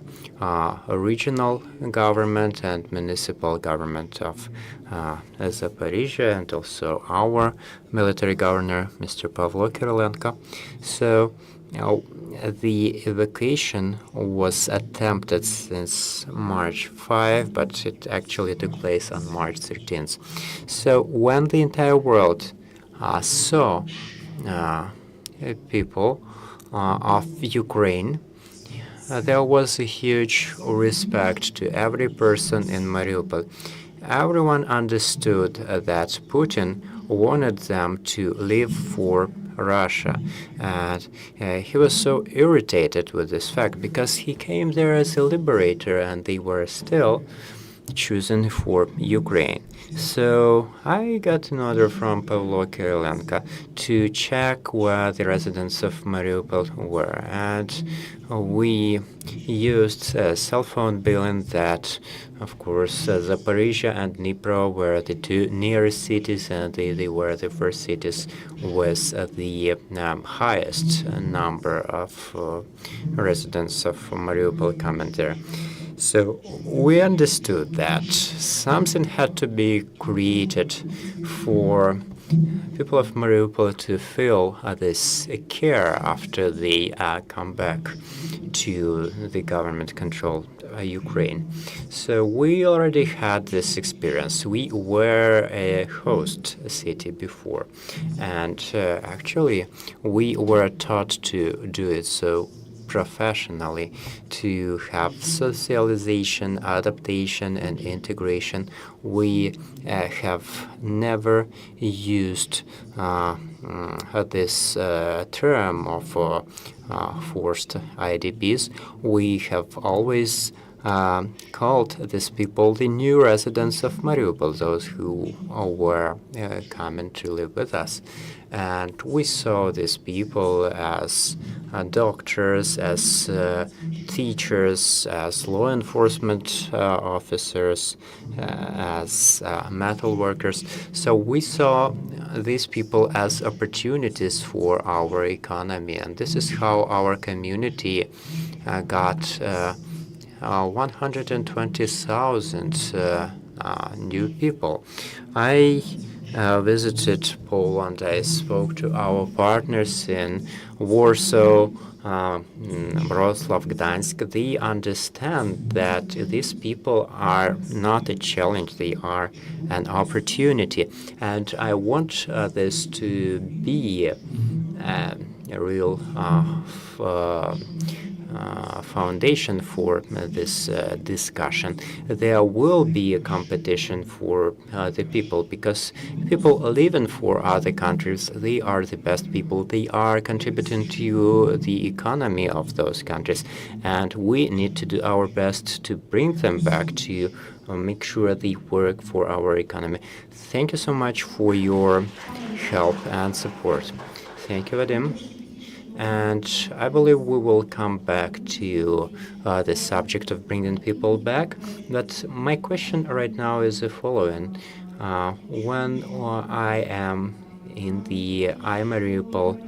regional government and municipal government of Zaporizhia, and also our military governor, Mr. Pavlo Kirilenko. So the evacuation was attempted since March 5, but it actually took place on March 13th. So when the entire world saw people of Ukraine, there was a huge respect to every person in Mariupol. Everyone understood that Putin wanted them to leave for Russia, and he was so irritated with this fact because he came there as a liberator and they were still chosen for Ukraine. So I got an order from Pavlo Kirilenko to check where the residents of Mariupol were, and we used cell phone billing that, of course, Zaporizhia and Dnipro were the two nearest cities, and they were the first cities with the highest number of residents of Mariupol coming there. So we understood that something had to be created for people of Mariupol to feel this care after they come back to the government-controlled Ukraine. So we already had this experience. We were a host city before, and actually we were taught to do it so professionally, to have socialization, adaptation, and integration. We have never used this term of forced IDPs. We have always called these people the new residents of Mariupol, those who were coming to live with us. And we saw these people as doctors, as teachers, as law enforcement officers, as metal workers. So we saw these people as opportunities for our economy. And this is how our community got 120,000 new people. I visited Poland. I spoke to our partners in Warsaw, Wrocław, Gdańsk. They understand that these people are not a challenge, they are an opportunity. And I want this to be a real foundation for this discussion. There will be a competition for the people, because people living for other countries, they are the best people. They are contributing to the economy of those countries, and we need to do our best to bring them back, to make sure they work for our economy. Thank you so much for your help and support. Thank you, Vadim. And I believe we will come back to the subject of bringing people back. But my question right now is the following. When I am in the IamMariupol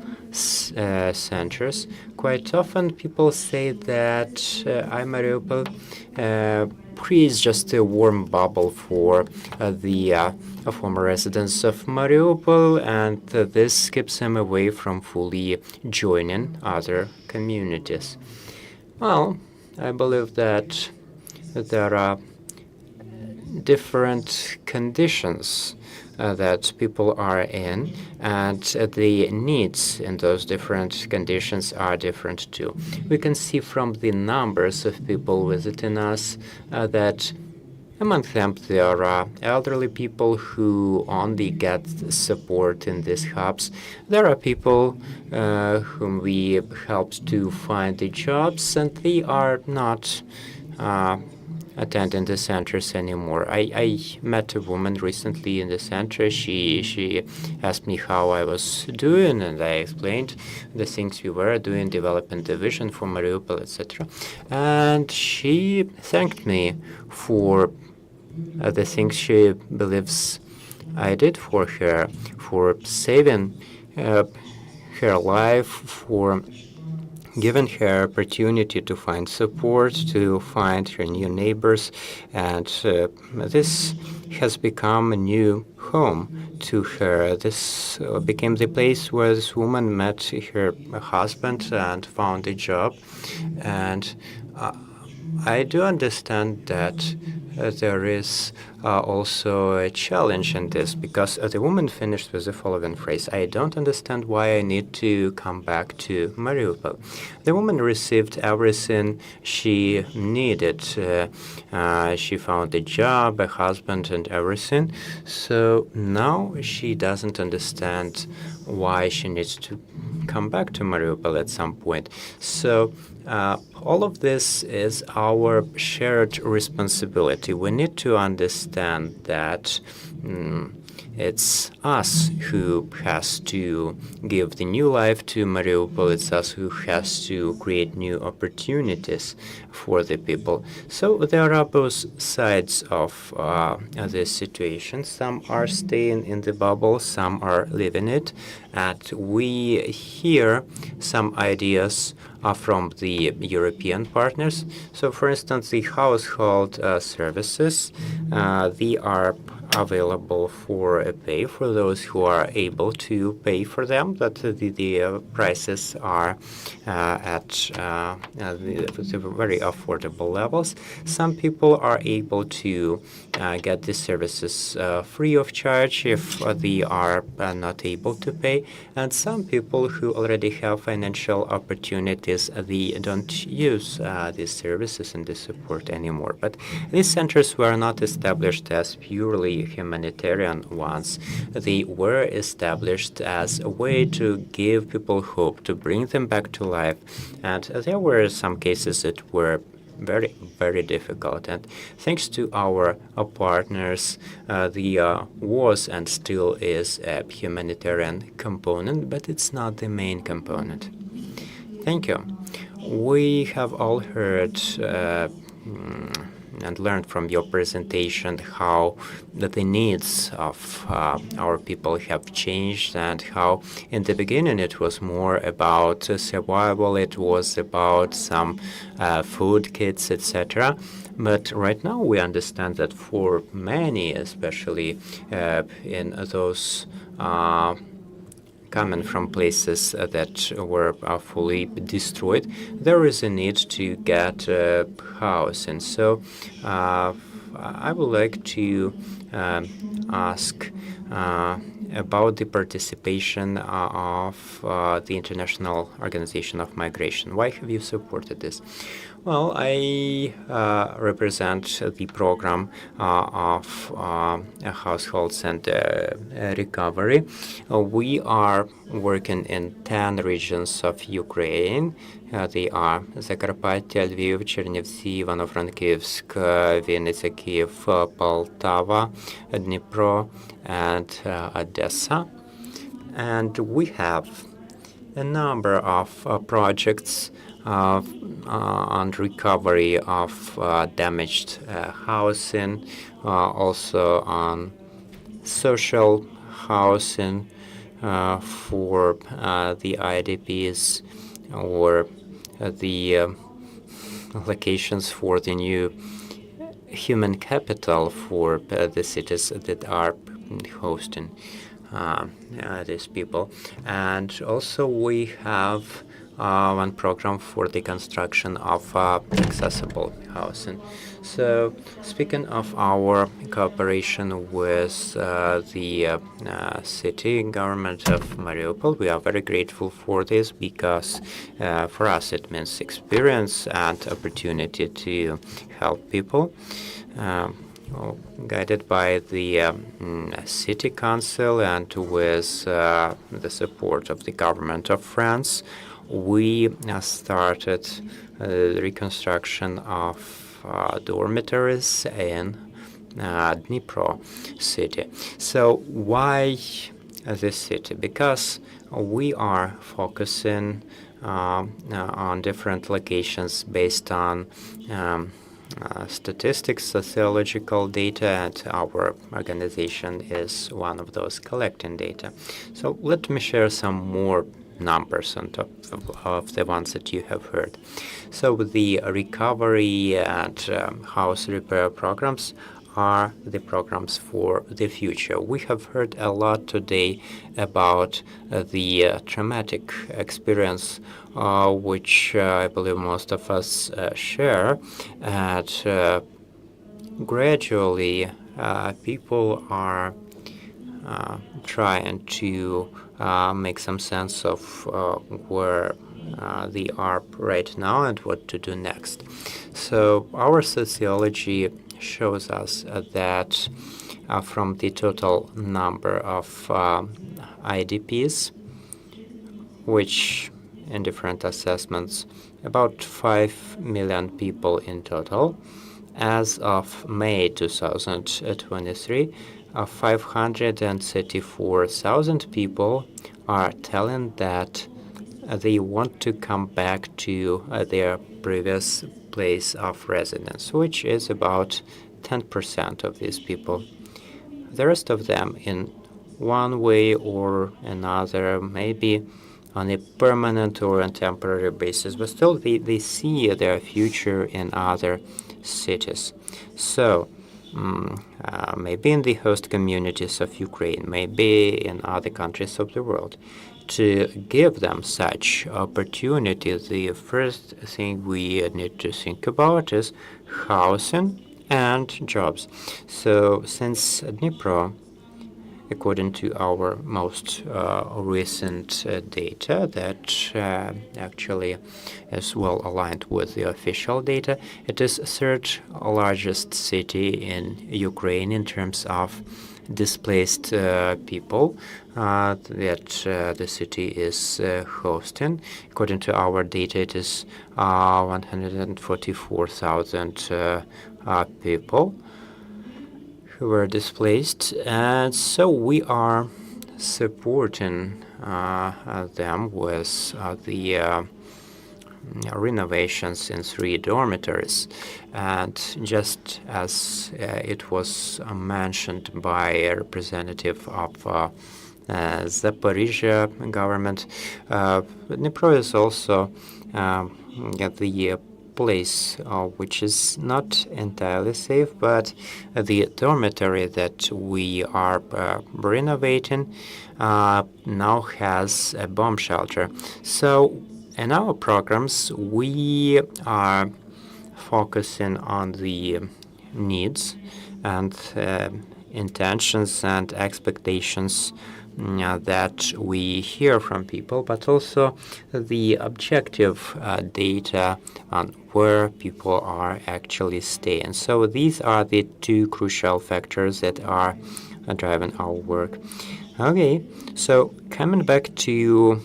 centers, quite often people say that IamMariupol is just a warm bubble for the former residents of Mariupol, and this keeps them away from fully joining other communities. Well, I believe that there are different conditions that people are in, and the needs in those different conditions are different too. We can see from the numbers of people visiting us that among them there are elderly people who only get support in these hubs. There are people whom we helped to find the jobs, and they are not attending the centers anymore. I met a woman recently in the center. She asked me how I was doing, and I explained the things we were doing, developing the vision for Mariupol, etc. And she thanked me for the things she believes I did for her, for saving her life, for giving her opportunity to find support, to find her new neighbors, and this has become a new home to her. This became the place where this woman met her husband and found a job. And I do understand that there is also a challenge in this, because the woman finished with the following phrase: "I don't understand why I need to come back to Mariupol." The woman received everything she needed. She found a job, a husband, and everything. So now she doesn't understand why she needs to come back to Mariupol at some point. So all of this is our shared responsibility. We need to understand that it's us who has to give the new life to Mariupol. It's us who has to create new opportunities for the people. So there are both sides of this situation. Some are staying in the bubble, some are living it. And we hear some ideas from the European partners. So, for instance, the household services, they are available for pay for those who are able to pay for them, but the prices are at the very affordable levels. Some people are able to get these services free of charge if they are not able to pay, and some people who already have financial opportunities, they don't use these services and this support anymore. But these centers were not established as purely humanitarian ones. They were established as a way to give people hope, to bring them back to life. And there were some cases that were very, very difficult. And thanks to our partners, the was and still is a humanitarian component, but it's not the main component. Thank you. We have all heard and learned from your presentation how the needs of our people have changed, and how in the beginning it was more about survival, it was about some food kits, etc. But right now we understand that for many, especially in those coming from places that were fully destroyed, there is a need to get a house. And so I would like to ask about the participation of the International Organization of Migration. Why have you supported this? Well, I represent the program of households and recovery. We are working in 10 regions of Ukraine. They are Закарпаття, Lviv, Чернівці, Ivano-Frankivsk, Vinnytsia, Kyiv, Poltava, Dnipro, and Odessa. And we have a number of projects on recovery of damaged housing, also on social housing for the IDPs, or the locations for the new human capital for the cities that are hosting these people. And also we have one program for the construction of accessible housing. So, speaking of our cooperation with the city government of Mariupol, we are very grateful for this, because for us it means experience and opportunity to help people. Guided by the city council and with the support of the government of France, we started the reconstruction of dormitories in Dnipro city. So why this city? Because we are focusing on different locations based on statistics, sociological data, and our organization is one of those collecting data. So let me share some more numbers on top of the ones that you have heard. So the recovery and house repair programs are the programs for the future. We have heard a lot today about the traumatic experience which I believe most of us share, and gradually people are trying to make some sense of where they are right now and what to do next. So our sociology shows us that from the total number of IDPs, which in different assessments, about 5 million people in total, as of May 2023, 534,000 people are telling that they want to come back to their previous place of residence, which is about 10% of these people. The rest of them, in one way or another, maybe on a permanent or a temporary basis, but still they see their future in other cities. So maybe in the host communities of Ukraine, maybe in other countries of the world. To give them such opportunity, the first thing we need to think about is housing and jobs. So since Dnipro, according to our most recent data that actually is well aligned with the official data, it is the third largest city in Ukraine in terms of displaced people that the city is hosting. According to our data, it is 144,000 people who were displaced, and so we are supporting them with the renovations in 3 dormitories. And just as it was mentioned by a representative of Zaporizhia government, Dnipro is also the place which is not entirely safe, but the dormitory that we are renovating now has a bomb shelter. So in our programs, we are focusing on the needs and intentions and expectations that we hear from people, but also the objective data on where people are actually staying. So these are the 2 crucial factors that are driving our work. Okay, so coming back to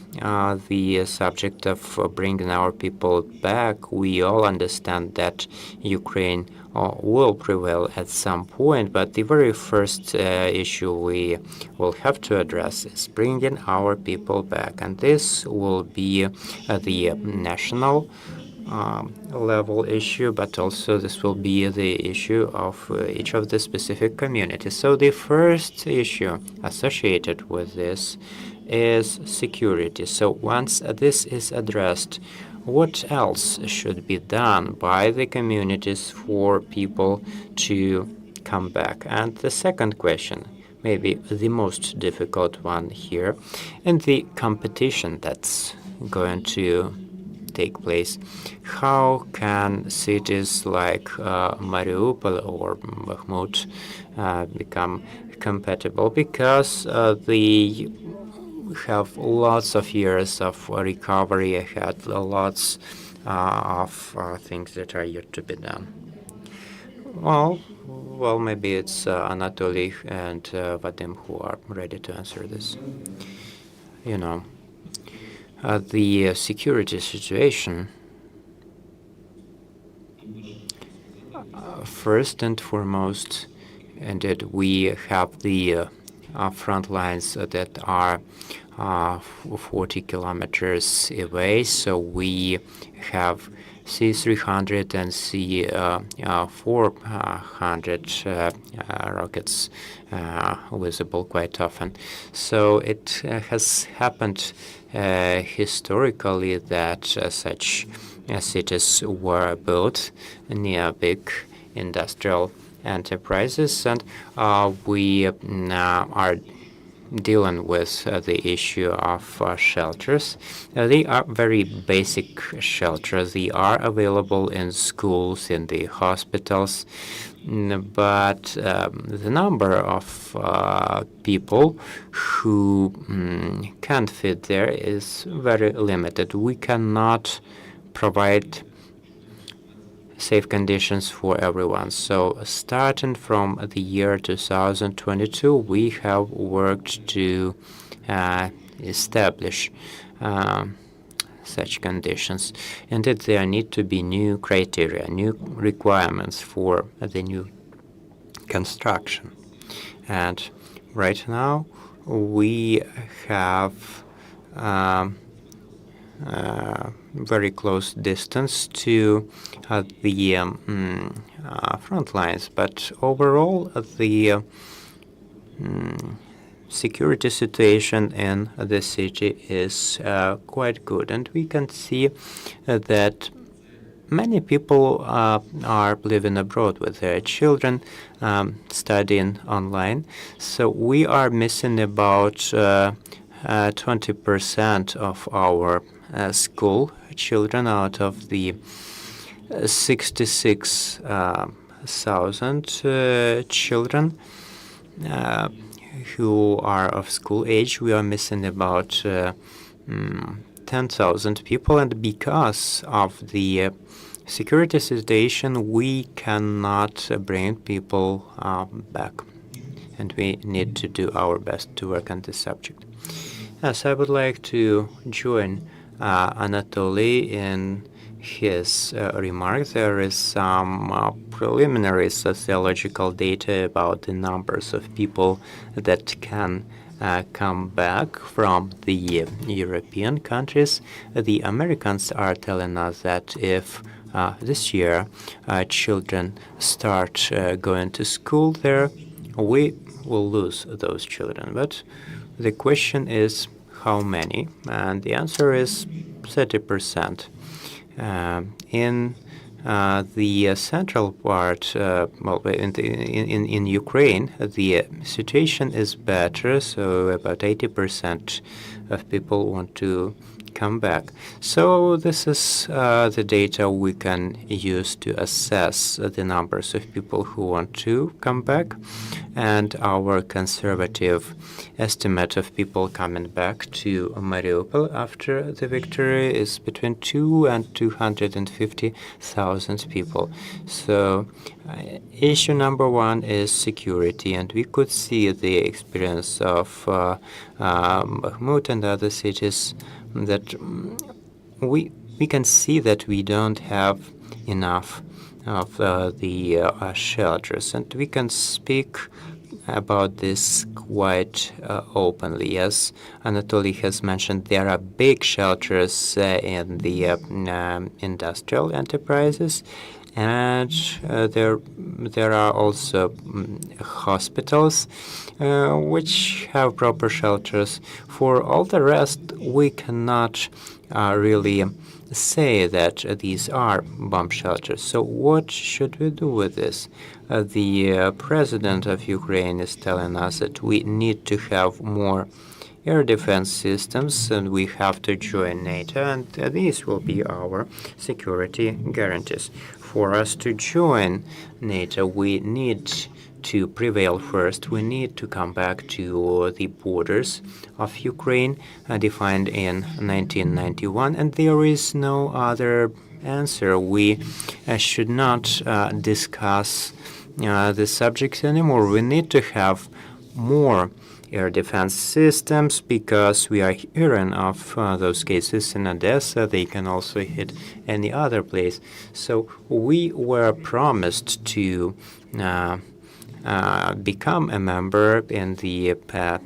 the subject of bringing our people back, we all understand that Ukraine will prevail at some point, but the very first issue we will have to address is bringing our people back, and this will be the national level issue, but also this will be the issue of each of the specific communities. So the first issue associated with this is security. So once this is addressed, what else should be done by the communities for people to come back? And the second question, maybe the most difficult one here, and the competition that's going to take place. How can cities like Mariupol or Bakhmut become compatible? Because they have lots of years of recovery ahead, lots of things that are yet to be done. Well, maybe it's Anatoly and Vadim who are ready to answer this. You know, the security situation First and foremost, and that we have the front lines that are 40 kilometers away, so we have C-300 and C-400 rockets visible quite often. So it has happened historically that such cities were built near big industrial enterprises, and we are dealing with the issue of shelters. They are very basic shelters. They are available in schools, in the hospitals, but the number of people who can't fit there is very limited. We cannot provide safe conditions for everyone. So starting from the year 2022, we have worked to establish such conditions, and that there need to be new criteria, new requirements for the new construction. And right now we have very close distance to the front lines, but overall the security situation in the city is quite good, and we can see that many people are living abroad with their children, studying online. So we are missing about 20% of our school children out of the 66,000 children who are of school age. We are missing about 10,000 people, and because of the security situation, we cannot bring people back, and we need to do our best to work on this subject. Yes, I would like to join Anatoly in his remarks. There is some preliminary sociological data about the numbers of people that can come back from the European countries. The Americans are telling us that if this year children start going to school there, we will lose those children. But the question is how many, and the answer is 30%. In the central part, in Ukraine, the situation is better, so about 80% of people want to come back. So this is the data we can use to assess the numbers of people who want to come back, and our conservative estimate of people coming back to Mariupol after the victory is between 2 and 250,000 people. So issue number one is security, and we could see the experience of Bakhmut and other cities that we can see that we don't have enough of the shelters, and we can speak about this quite openly. As Anatoly has mentioned, there are big shelters in the industrial enterprises, and there are also hospitals which have proper shelters. For all the rest, we cannot really say that these are bomb shelters. So what should we do with this? The president of Ukraine is telling us that we need to have more air defense systems, and we have to join NATO, and these will be our security guarantees. For us to join NATO, we need to prevail first. We need to come back to the borders of Ukraine defined in 1991, and there is no other answer. We should not discuss the subject anymore. We need to have more air defense systems, because we are hearing of those cases in Odessa. They can also hit any other place. So we were promised to become a member in the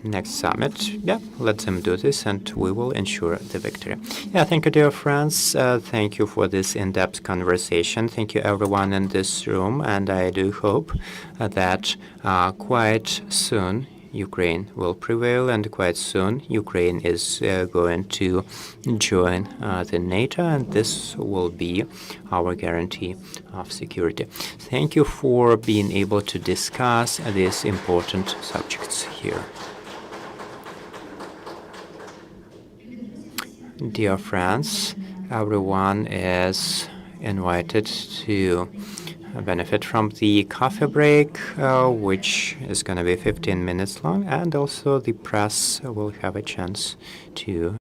next summit. Yeah, let them do this, and we will ensure the victory. Yeah, thank you, dear friends. Thank you for this in-depth conversation. Thank you, everyone in this room, and I do hope that quite soon Ukraine will prevail, and quite soon Ukraine is going to join the NATO, and this will be our guarantee of security. Thank you for being able to discuss these important subjects here. Dear friends, everyone is invited to benefit from the coffee break, which is going to be 15 minutes long, and also the press will have a chance to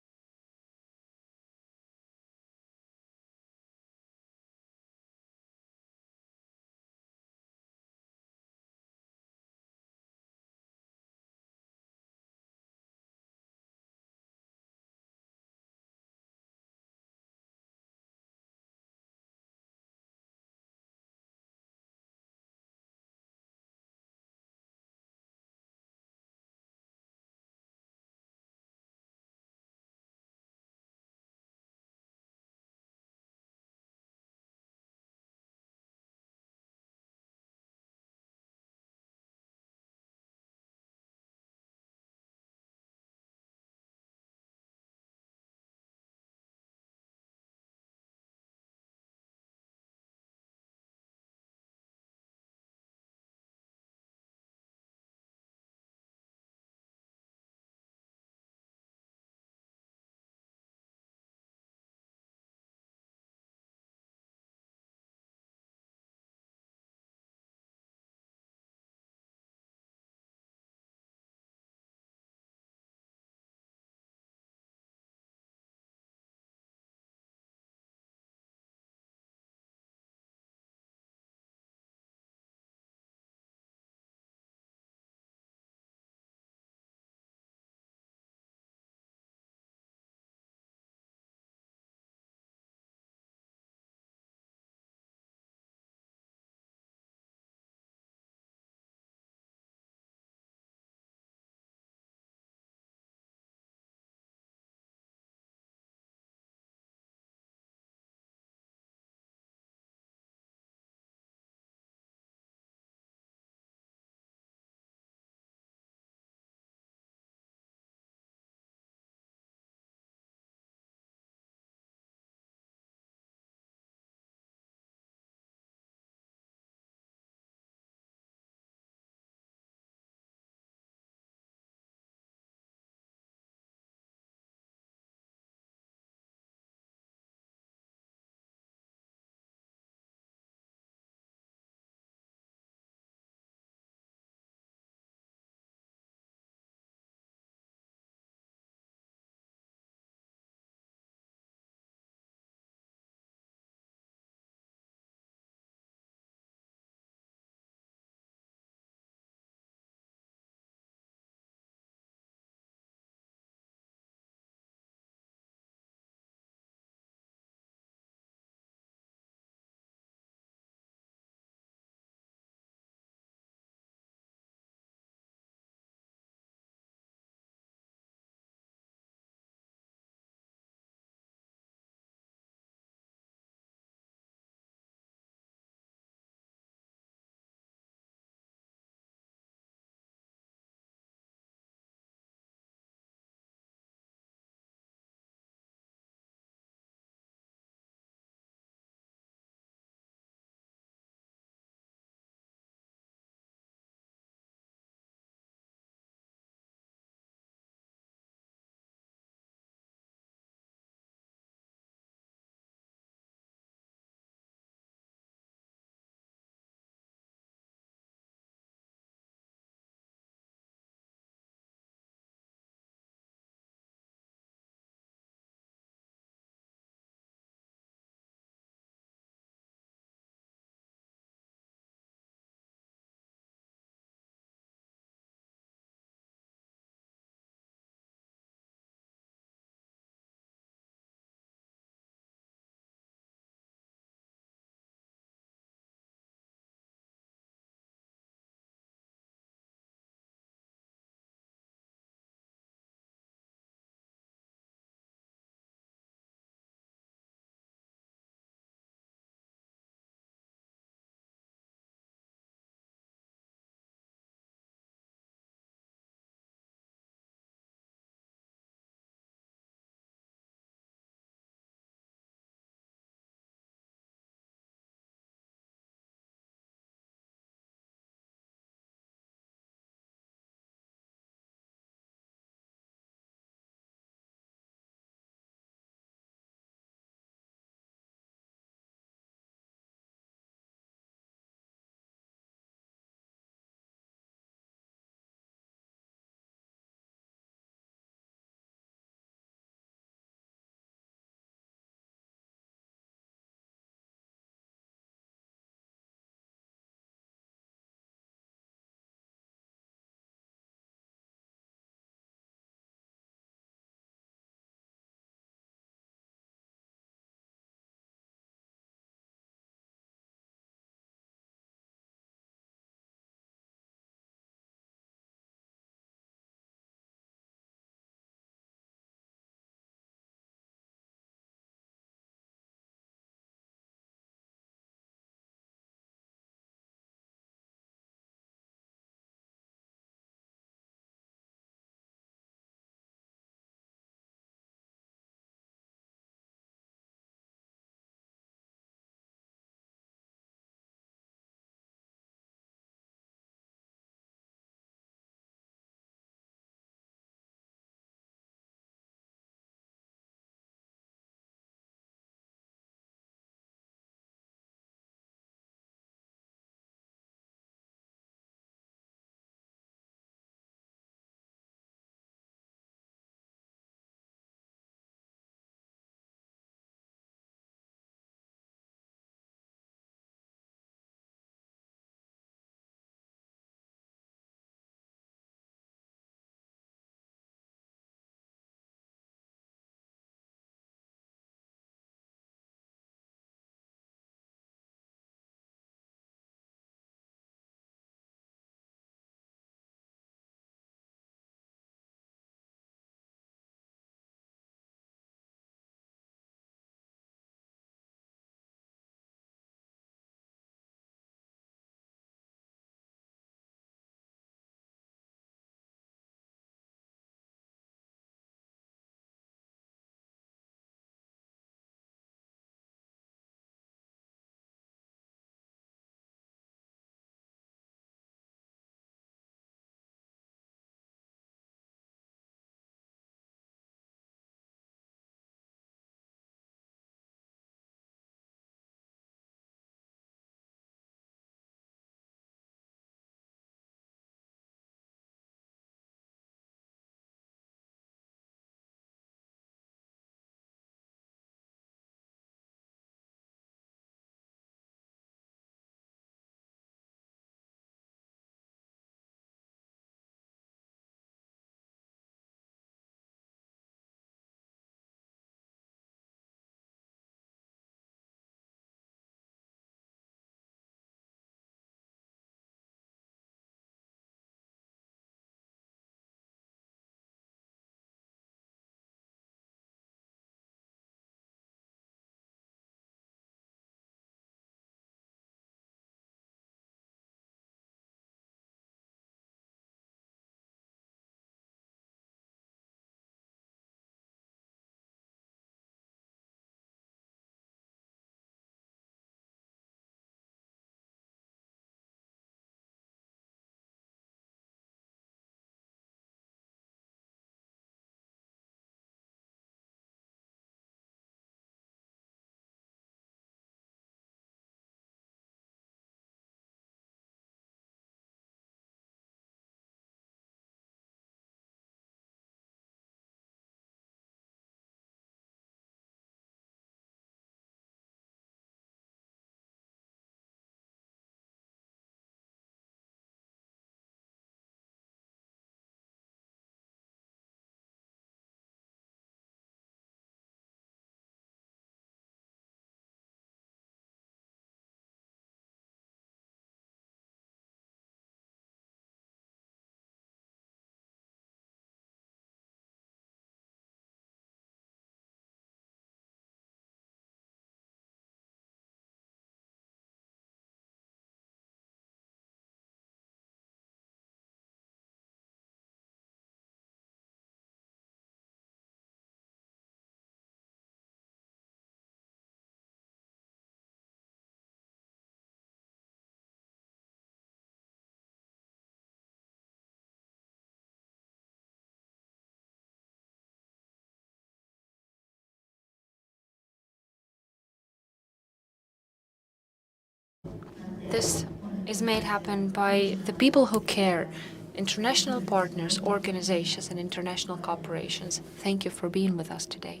This is made happen by the people who care, international partners, organizations, and international corporations. Thank you for being with us today.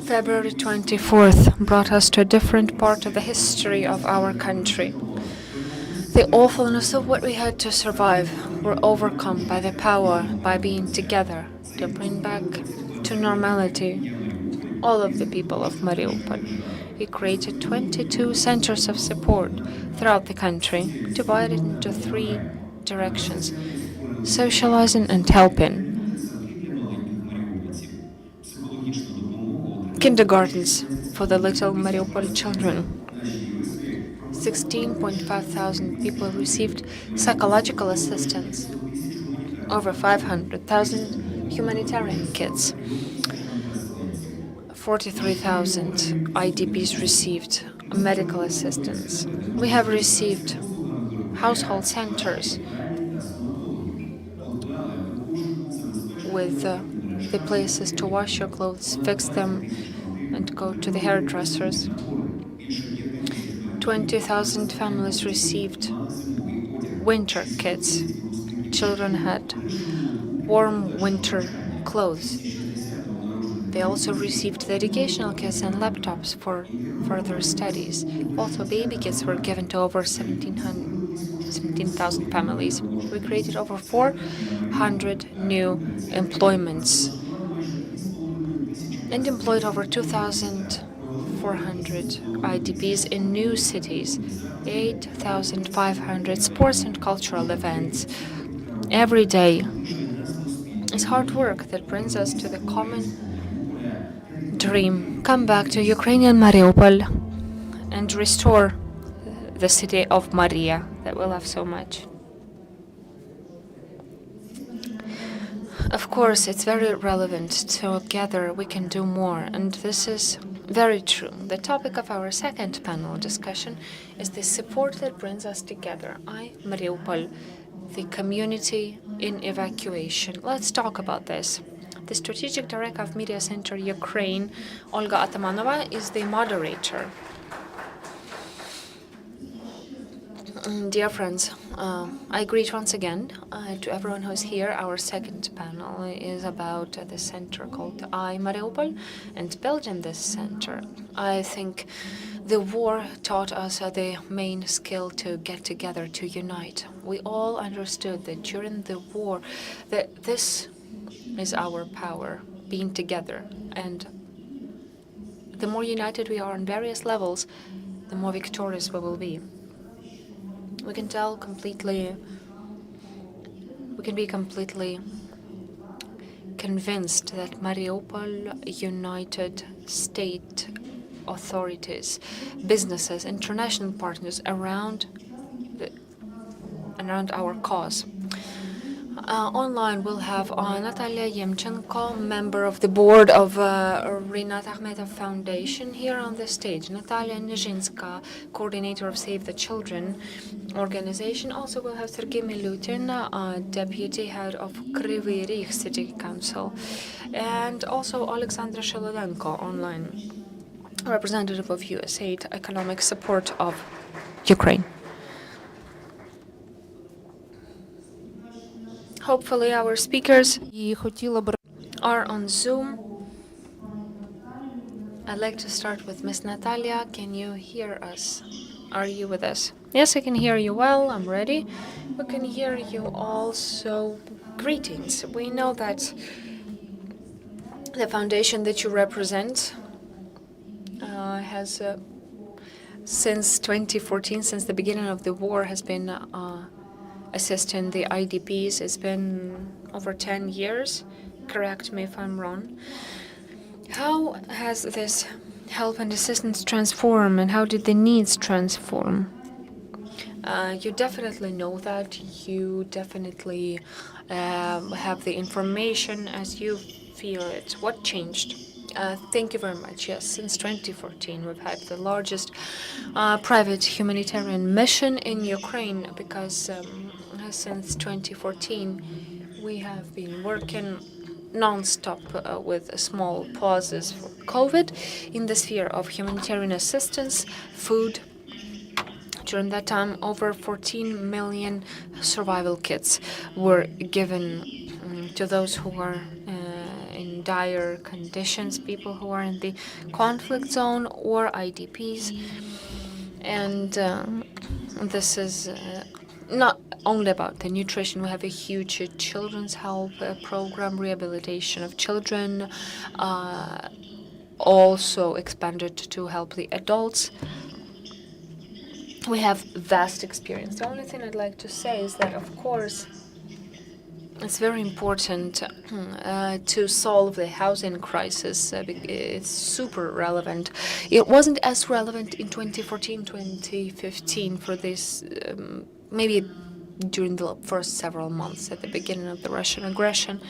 February 24th brought us to a different part of the history of our country. The awfulness of what we had to survive were overcome by the power, by being together, to bring back to normality all of the people of Mariupol. We created 22 centers of support throughout the country, divided into 3 directions: socializing and helping. Kindergartens for the little Mariupol children. 16.5 thousand people received psychological assistance. Over 500,000 humanitarian kits. 43,000 IDPs received medical assistance. We have received household centers with the places to wash your clothes, fix them, and go to the hairdressers. 20,000 families received winter kits. Children had warm winter clothes. They also received the educational kits and laptops for further studies. Also, baby kits were given to over 17,000 families. We created over 400 new employments and employed over 2,400 IDPs in new cities, 8,500 sports and cultural events. Every day is hard work that brings us to the common dream: come back to Ukrainian Mariupol and restore the city of Maria that we love so much. Of course, it's very relevant. Together we can do more, and this is very true. The topic of our second panel discussion is the support that brings us together. IamMariupol, the community in evacuation. Let's talk about this. The Strategic Director of Media Center Ukraine, Olga Atamanova, is the moderator. Dear friends, I greet once again to everyone who's here. Our second panel is about the center called IamMariupol and building this center. I think the war taught us the main skill to get together, to unite. We all understood that during the war, that this is our power, being together. And the more united we are on various levels, the more victorious we will be. We can be completely convinced that Mariupol united state authorities, businesses, international partners around our cause. Online we'll have Natalia Yemchenko, member of the board of Rinat Akhmetov Foundation, here on the stage. Natalia Nizhinska, coordinator of Save the Children organization. Also we'll have Sergei Milutin, deputy head of Kryvyi Rih City Council. And also Alexandra Sholodenko, online, representative of USAID Economic Support of Ukraine. Hopefully our speakers are on Zoom. I'd like to start with Miss Natalia. Can you hear us? Are you with us? Yes, I can hear you well. I'm ready. We can hear you also. Greetings. We know that the foundation that you represent has, since 2014, since the beginning of the war, has been assisting the IDPs. It's been over 10 years. Correct me if I'm wrong. How has this help and assistance transformed, and how did the needs transform? You definitely know that. You definitely have the information as you feel it. What changed? Thank you very much. Yes, since 2014, we've had the largest private humanitarian mission in Ukraine because Since 2014, we have been working non-stop with small pauses for COVID in the sphere of humanitarian assistance, food. During that time, over 14 million survival kits were given to those who are in dire conditions, people who are in the conflict zone or IDPs. And this is not only about the nutrition. We have a huge children's help program, rehabilitation of children, also expanded to help the adults. We have vast experience. The only thing I'd like to say is that, of course, it's very important to solve the housing crisis. It's super relevant. It wasn't as relevant in 2014, 2015 for this, maybe during the first several months at the beginning of the Russian aggression.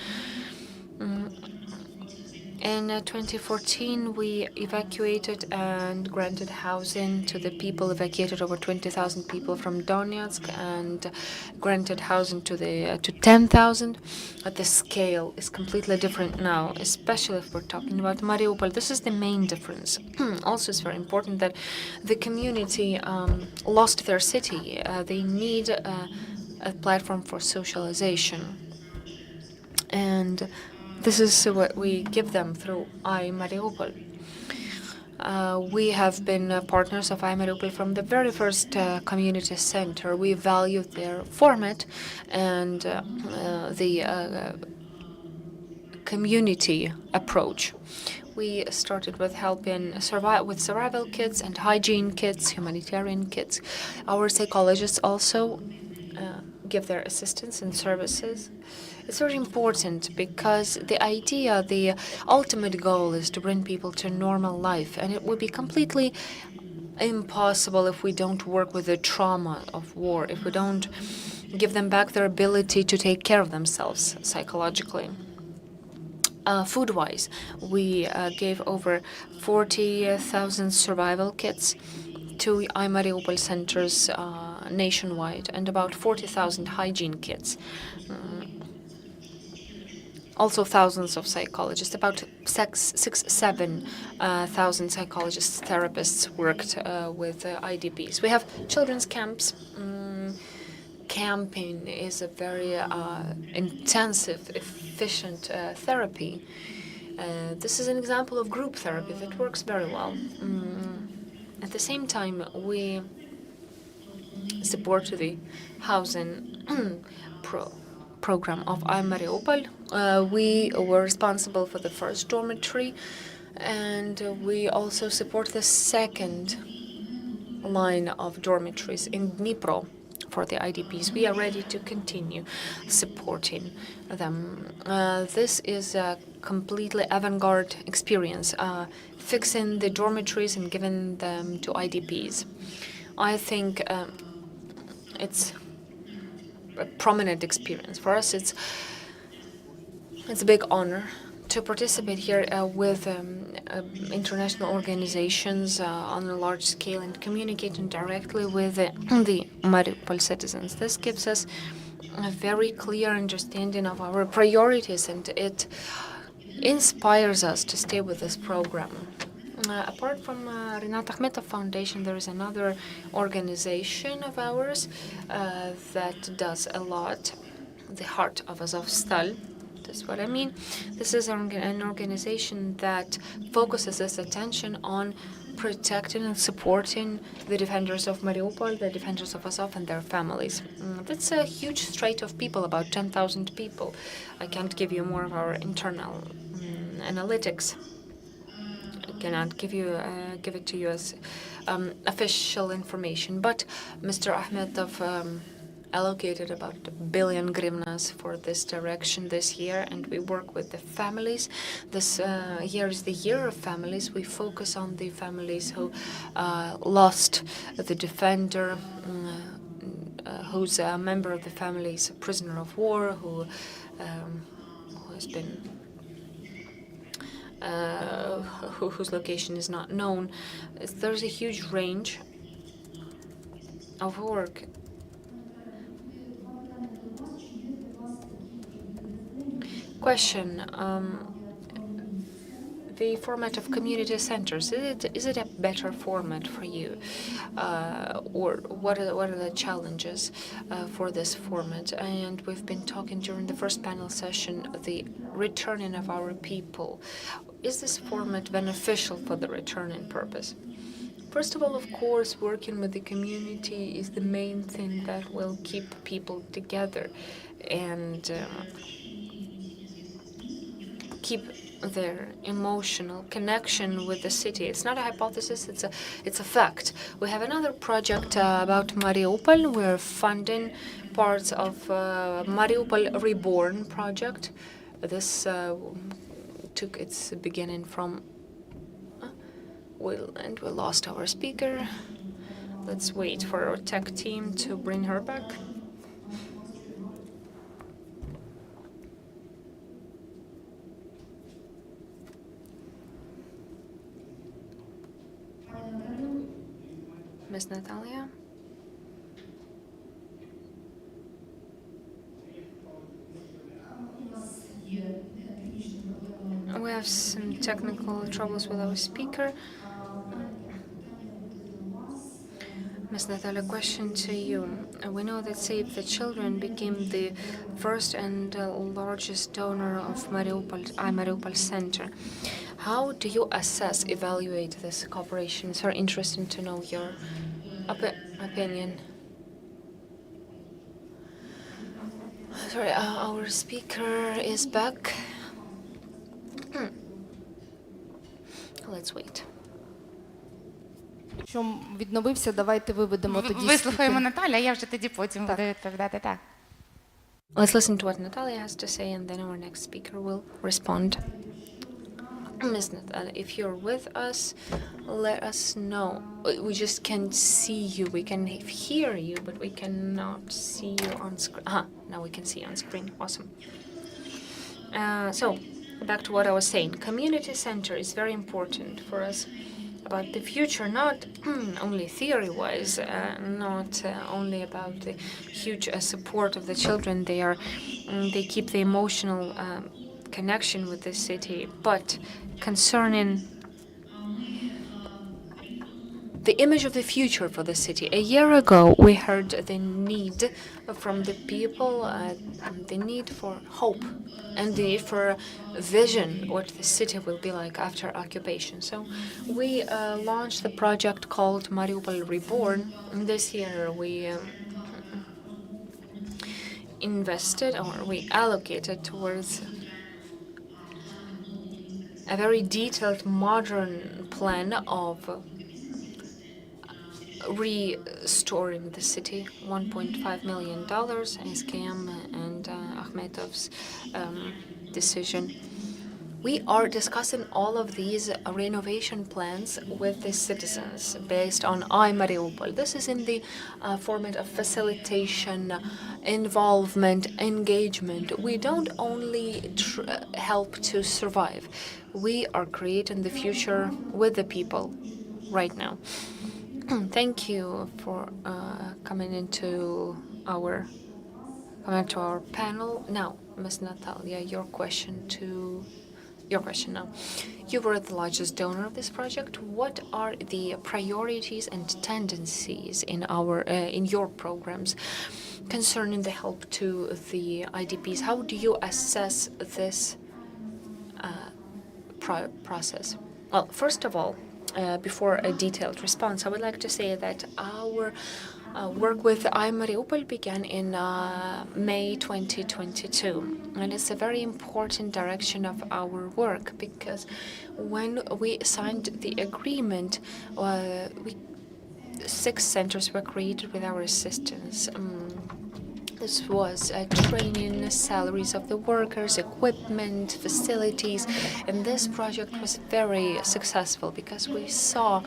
In 2014, we evacuated and granted housing to the people, evacuated over 20,000 people from Donetsk, and granted housing to 10,000. But the scale is completely different now, especially if we're talking about Mariupol. This is the main difference. Also, it's very important that the community lost their city. They need a platform for socialization. And this is what we give them through IamMariupol. We have been partners of IamMariupol from the very first community center. We value their format and the community approach. We started with helping with survival kits and hygiene kits, humanitarian kits. Our psychologists also give their assistance and services. It's very important because the ultimate goal is to bring people to normal life, and it would be completely impossible if we don't work with the trauma of war, if we don't give them back their ability to take care of themselves psychologically. Food-wise, we gave over 40,000 survival kits to IamMariupol centers nationwide, and about 40,000 hygiene kits. Also thousands of psychologists, about 7,000 psychologists, therapists worked with IDPs. We have children's camps. Camping is a very intensive, efficient therapy. This is an example of group therapy that works very well. At the same time, we support the housing program of IamMariupol. We were responsible for the first dormitory, and we also support the second line of dormitories in Dnipro for the IDPs. We are ready to continue supporting them. This is a completely avant-garde experience, fixing the dormitories and giving them to IDPs. I think it's a prominent experience. For us, it's a big honor to participate here with international organizations on a large scale and communicating directly with the Mariupol citizens. This gives us a very clear understanding of our priorities, and it inspires us to stay with this program. Apart from Rinat Akhmetov Foundation, there is another organization of ours that does a lot, the Heart of Azovstal. That's what I mean. This is an organization that focuses its attention on protecting and supporting the defenders of Mariupol, the defenders of Azov and their families. That's a huge strait of people, about 10,000 people. I can't give you more of our internal analytics. I cannot give it to you as official information, but Mr. Akhmetov allocated about 1 billion hryvnias for this direction this year, and we work with the families. This year is the year of families. We focus on the families who lost the defender, who's a member of the family is a prisoner of war, who has been whose location is not known. There's a huge range of work. Question. The format of community centers, is it a better format for you? Or what are the challenges for this format? And we've been talking during the first panel session, the returning of our people. Is this format beneficial for the returning purpose? First of all, of course, working with the community is the main thing that will keep people together and keep their emotional connection with the city. It's not a hypothesis, it's a fact. We have another project about Mariupol. We're funding parts of Mariupol Reborn project. This took its beginning from we lost our speaker. Let's wait for our tech team to bring her back. Miss Natalia? We have some technical troubles with our speaker. Ms. Natalia, question to you. We know that Save the Children became the first and largest donor of IamMariupol Center. How do you assess, evaluate this cooperation? It's very interesting to know your opinion. Sorry, our speaker is back. Let's wait. Що відновився, давайте виведемо тоді. Вислухаємо Наталя, я вже тоді потім буду відповідати. Так. Let's listen to what Natalia has to say, and then our next speaker will respond. Ms. Natalia, if you're with us, let us know. We just can't see you. We can hear you, but we cannot see you on screen. Now we can see you on screen. Awesome. So, back to what I was saying. Community center is very important for us. About the future, not only theory-wise, not only about the huge support of the children. They keep the emotional connection with the city, but concerning the image of the future for the city. A year ago, we heard the need from the people, the need for hope and the need for vision, what the city will be like after occupation. So we launched the project called Mariupol Reborn. This year, we invested, or we allocated towards a very detailed modern plan of restoring the city. $1.5 million, SKM and Akhmetov's decision. We are discussing all of these renovation plans with the citizens based on IamMariupol. This is in the format of facilitation, involvement, engagement. We don't only help to survive. We are creating the future with the people right now. Thank you for coming into our panel. Now, Ms. Natalia, your question now. You were the largest donor of this project. What are the priorities and tendencies in your programs concerning the help to the IDPs? How do you assess this process? Well, first of all, before a detailed response, I would like to say that our work with IamMariupol began in May 2022. And it's a very important direction of our work, because when we signed the agreement, 6 centers were created with our assistance. This was training, salaries of the workers, equipment, facilities, and this project was very successful because we saw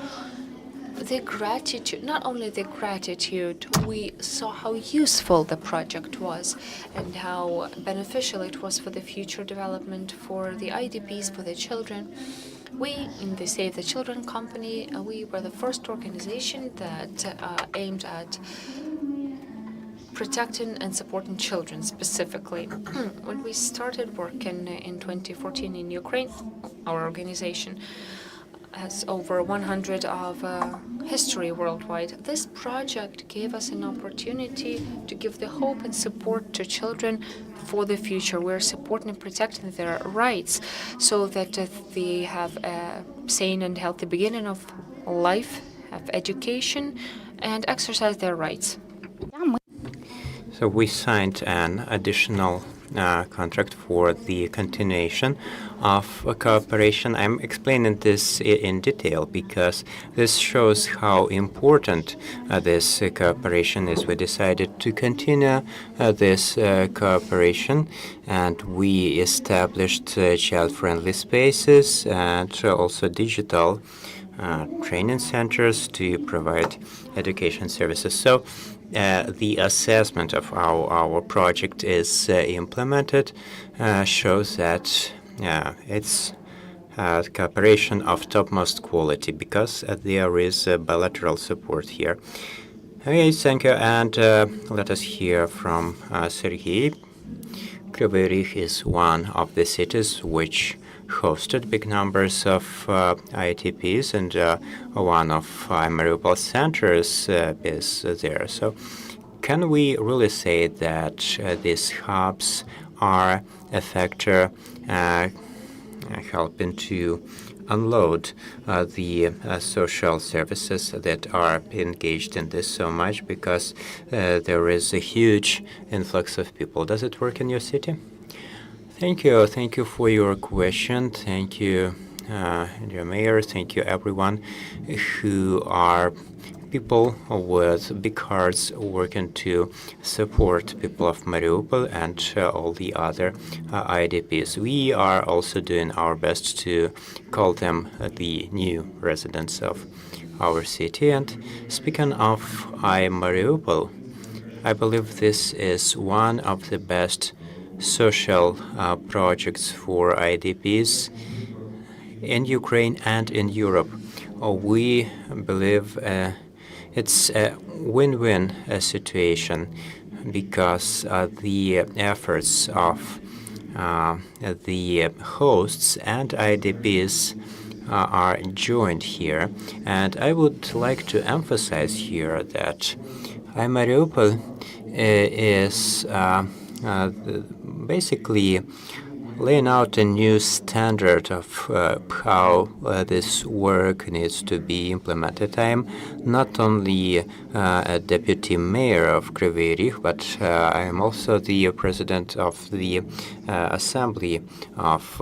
the gratitude, not only the gratitude, we saw how useful the project was and how beneficial it was for the future development for the IDPs, for the children. We, in the Save the Children company, we were the first organization that aimed at protecting and supporting children specifically. When we started working in 2014 in Ukraine, our organization has over 100 of history worldwide. This project gave us an opportunity to give the hope and support to children for the future. We're supporting and protecting their rights so that they have a sane and healthy beginning of life, have education, and exercise their rights. So we signed an additional contract for the continuation of cooperation. I'm explaining this in detail because this shows how important this cooperation is. We decided to continue this cooperation, and we established child-friendly spaces and also digital training centers to provide education services. So the assessment of our project is implemented shows that it's cooperation of topmost quality because there is bilateral support here. Okay, thank you, and let us hear from Sergei. Kryvyi Rih is one of the cities which hosted big numbers of IDPs, and one of YaMariupol centers is there. So can we really say that these hubs are a factor helping to unload the social services that are engaged in this so much because there is a huge influx of people? Does it work in your city? Thank you for your question. Thank you, dear Mayor. Thank you, everyone who are people with big hearts working to support people of Mariupol and all the other IDPs. We are also doing our best to call them the new residents of our city. And speaking of IamMariupol, I believe this is one of the best social projects for IDPs in Ukraine and in Europe. We believe it's a win-win situation because the efforts of the hosts and IDPs are joined here. And I would like to emphasize here that YaMariupol is basically laying out a new standard of how this work needs to be implemented. I am not only a deputy mayor of Kryvyi Rih, but I am also the president of the Assembly of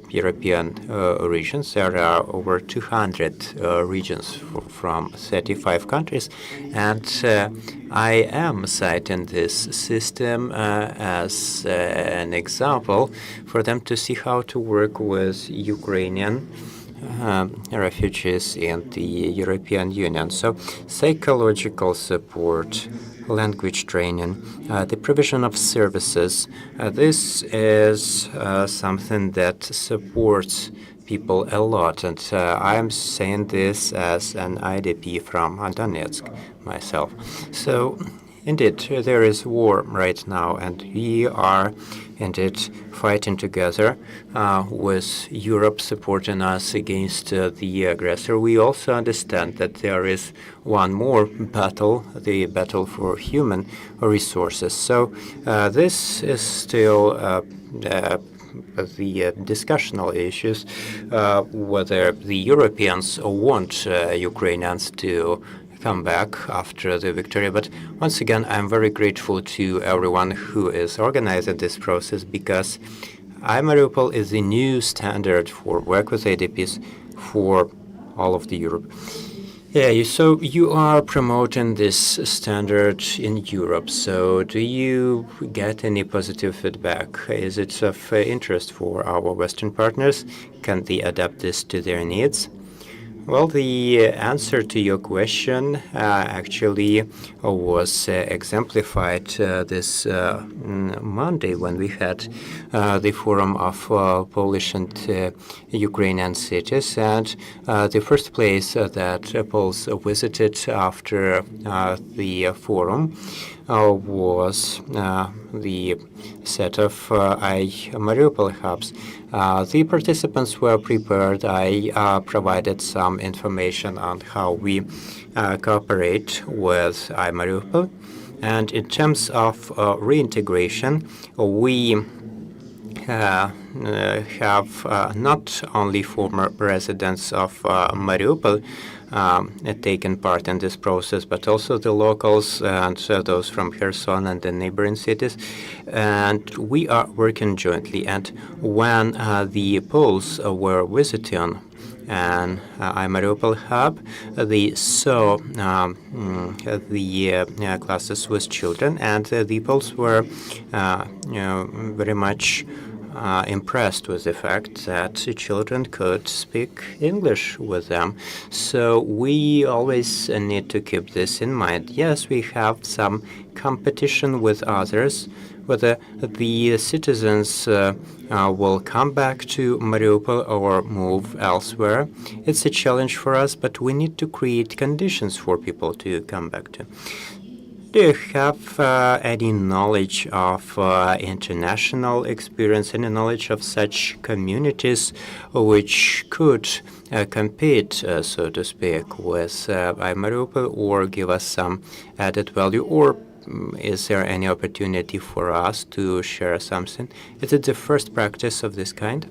European regions. There are over 200 regions from 35 countries, and I am citing this system as an example for them to see how to work with Ukrainian refugees in the European Union. So psychological support, language training, the provision of services, this is something that supports people a lot. And I'm saying this as an IDP from Donetsk myself. So indeed, there is war right now, and we are indeed fighting together with Europe supporting us against the aggressor. We also understand that there is one more battle, the battle for human resources. So this is still the discussional issues, whether the Europeans want Ukrainians to come back after the victory. But once again, I'm very grateful to everyone who is organizing this process because YaMariupol is the new standard for work with IDPs for all of the Europe. Yeah, so you are promoting this standard in Europe. So do you get any positive feedback? Is it of interest for our Western partners? Can they adapt this to their needs? Well, the answer to your question actually was exemplified this Monday when we had the Forum of Polish and Ukrainian Cities. And the first place that Poles visited after the forum was the set of IamMariupol hubs. The participants were prepared. I provided some information on how we cooperate with IamMariupol. And in terms of reintegration, we have not only former residents of Mariupol taken part in this process, but also the locals and those from Kherson and the neighboring cities. And we are working jointly. And when the Poles were visiting and IamMariupol hub, they saw the classes with children, and the Poles were very much impressed with the fact that children could speak English with them. So we always need to keep this in mind. Yes, we have some competition with others, whether the citizens will come back to Mariupol or move elsewhere. It's a challenge for us, but we need to create conditions for people to come back to. Do you have any knowledge of international experience, any knowledge of such communities which could compete, so to speak, with IamMariupol or give us some added value? Or is there any opportunity for us to share something? Is it the first practice of this kind?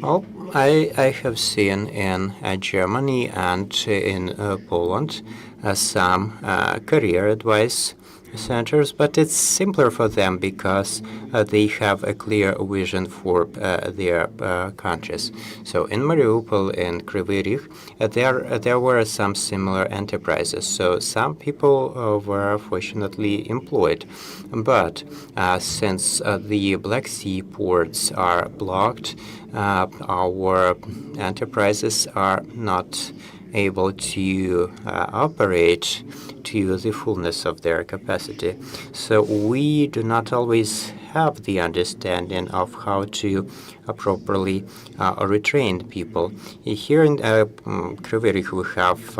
Well, I have seen in Germany and in Poland some career advice centers, but it's simpler for them because they have a clear vision for their countries. So in Mariupol, in Kryvyi Rih, there were some similar enterprises. So some people were fortunately employed, but since the Black Sea ports are blocked, our enterprises are not able to operate to the fullness of their capacity. So we do not always have the understanding of how to properly retrain people. Here in Kryvyi Rih, we have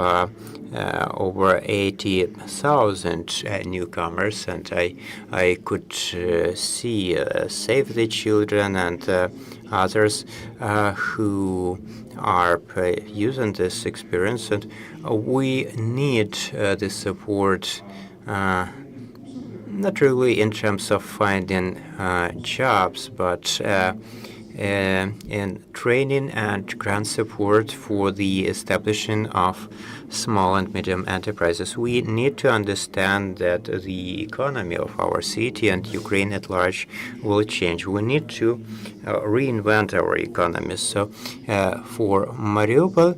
over 80,000 newcomers, and I could see Save the Children and others who are using this experience, and we need the support, not really in terms of finding jobs, but in training and grant support for the establishing of small and medium enterprises. We need to understand that the economy of our city and Ukraine at large will change. We need to reinvent our economy. So for Mariupol,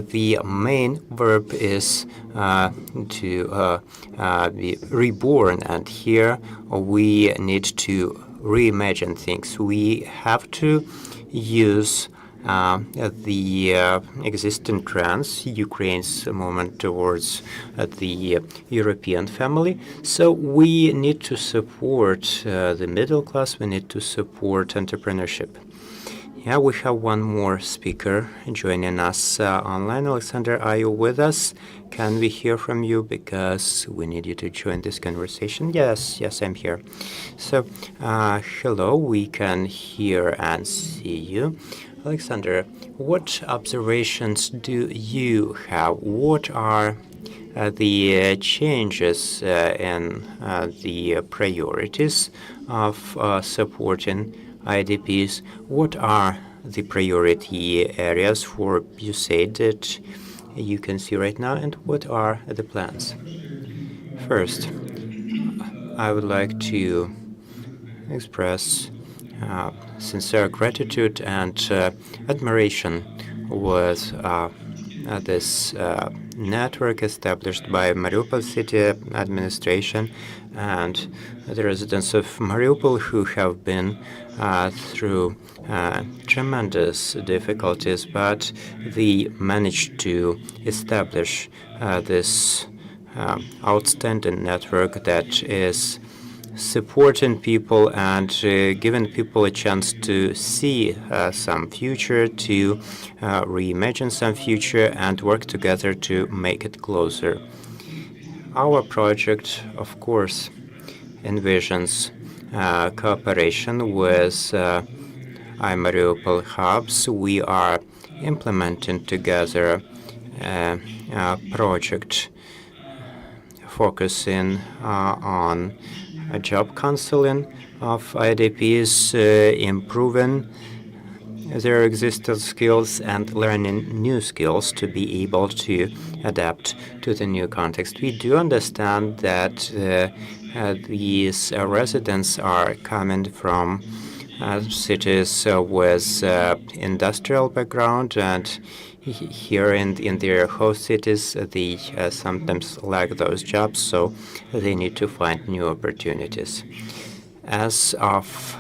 the main verb is to be reborn, and here we need to reimagine things. We have to use the existing trends, Ukraine's movement towards the European family. So we need to support the middle class. We need to support entrepreneurship. Yeah, we have one more speaker joining us online. Alexander, are you with us? Can we hear from you? Because we need you to join this conversation. Yes, I'm here. So, hello, we can hear and see you. Alexander, what observations do you have? What are the changes in the priorities of supporting IDPs? What are the priority areas for USAID that you can see right now, and what are the plans? First, I would like to express sincere gratitude and admiration with this network established by Mariupol City Administration and the residents of Mariupol who have been through tremendous difficulties, but they managed to establish this outstanding network that is supporting people and giving people a chance to see some future, to reimagine some future and work together to make it closer. Our project, of course, envisions cooperation with IamMariupol hubs. We are implementing together a project focusing on job counseling of IDPs, improving their existing skills and learning new skills to be able to adapt to the new context. We do understand that these residents are coming from cities with industrial background, and here in their host cities, they sometimes lack those jobs, so they need to find new opportunities. As of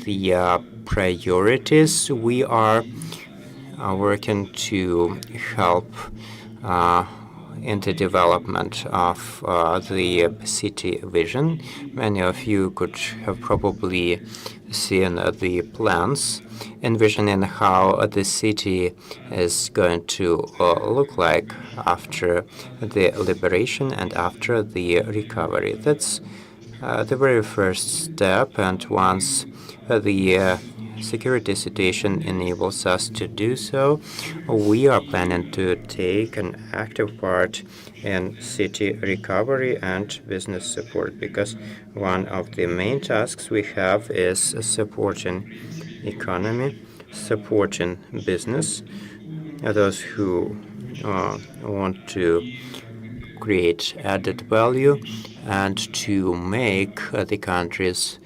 the priorities, we are working to help in the development of the city vision. Many of you could have probably seen the plans envisioning how the city is going to look like after the liberation and after the recovery. That's the very first step, and once the security situation enables us to do so, we are planning to take an active part in city recovery and business support, because one of the main tasks we have is supporting economy, supporting business, those who want to create added value and to make the country's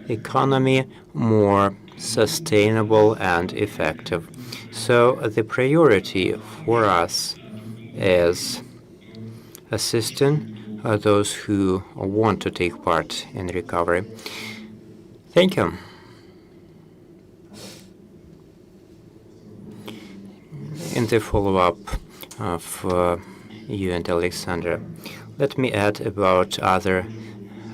economy more sustainable and effective. So the priority for us is assisting those who want to take part in recovery. Thank you. In the follow-up of you and Alexander, let me add about other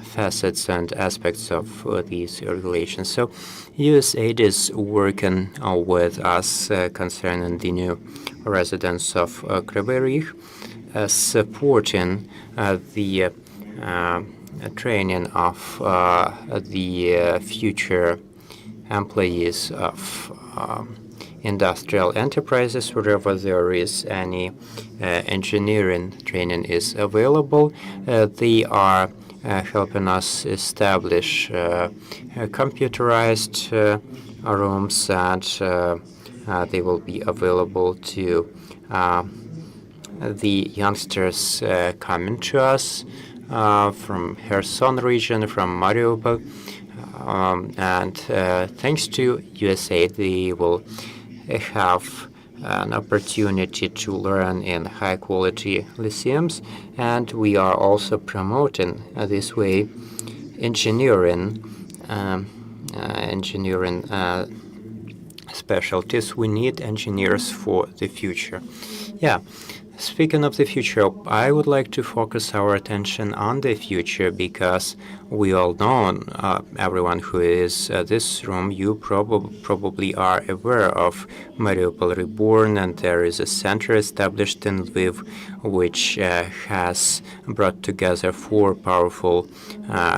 facets and aspects of these regulations. So USAID is working with us concerning the new residents of Kryvyi Rih, supporting the training of the future employees of industrial enterprises wherever there is any engineering training is available. They are helping us establish computerized rooms, and they will be available to the youngsters coming to us from Kherson region, from Mariupol, and thanks to USAID, they will have an opportunity to learn in high-quality lyceums, and we are also promoting this way engineering specialties. We need engineers for the future. Yeah. Speaking of the future, I would like to focus our attention on the future, because we all know, everyone who is in this room, you probably are aware of Mariupol Reborn, and there is a center established in Lviv which has brought together 4 powerful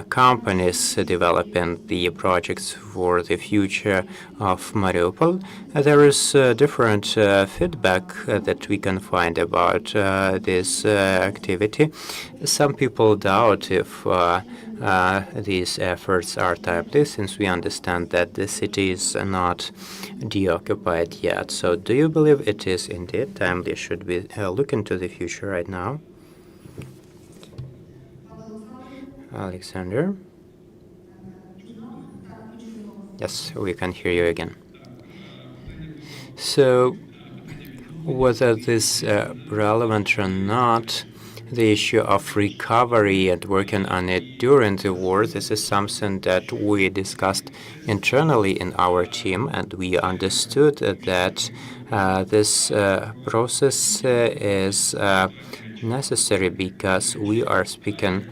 companies developing the projects for the future of Mariupol. There is different feedback that we can find about this activity. Some people doubt if these efforts are timely, since we understand that the city is not deoccupied yet. So do you believe it is indeed timely? Should we look into the future right now? Alexander? Yes, we can hear you again. So whether this relevant or not, the issue of recovery and working on it during the war, this is something that we discussed internally in our team, and we understood that this process is necessary, because we are speaking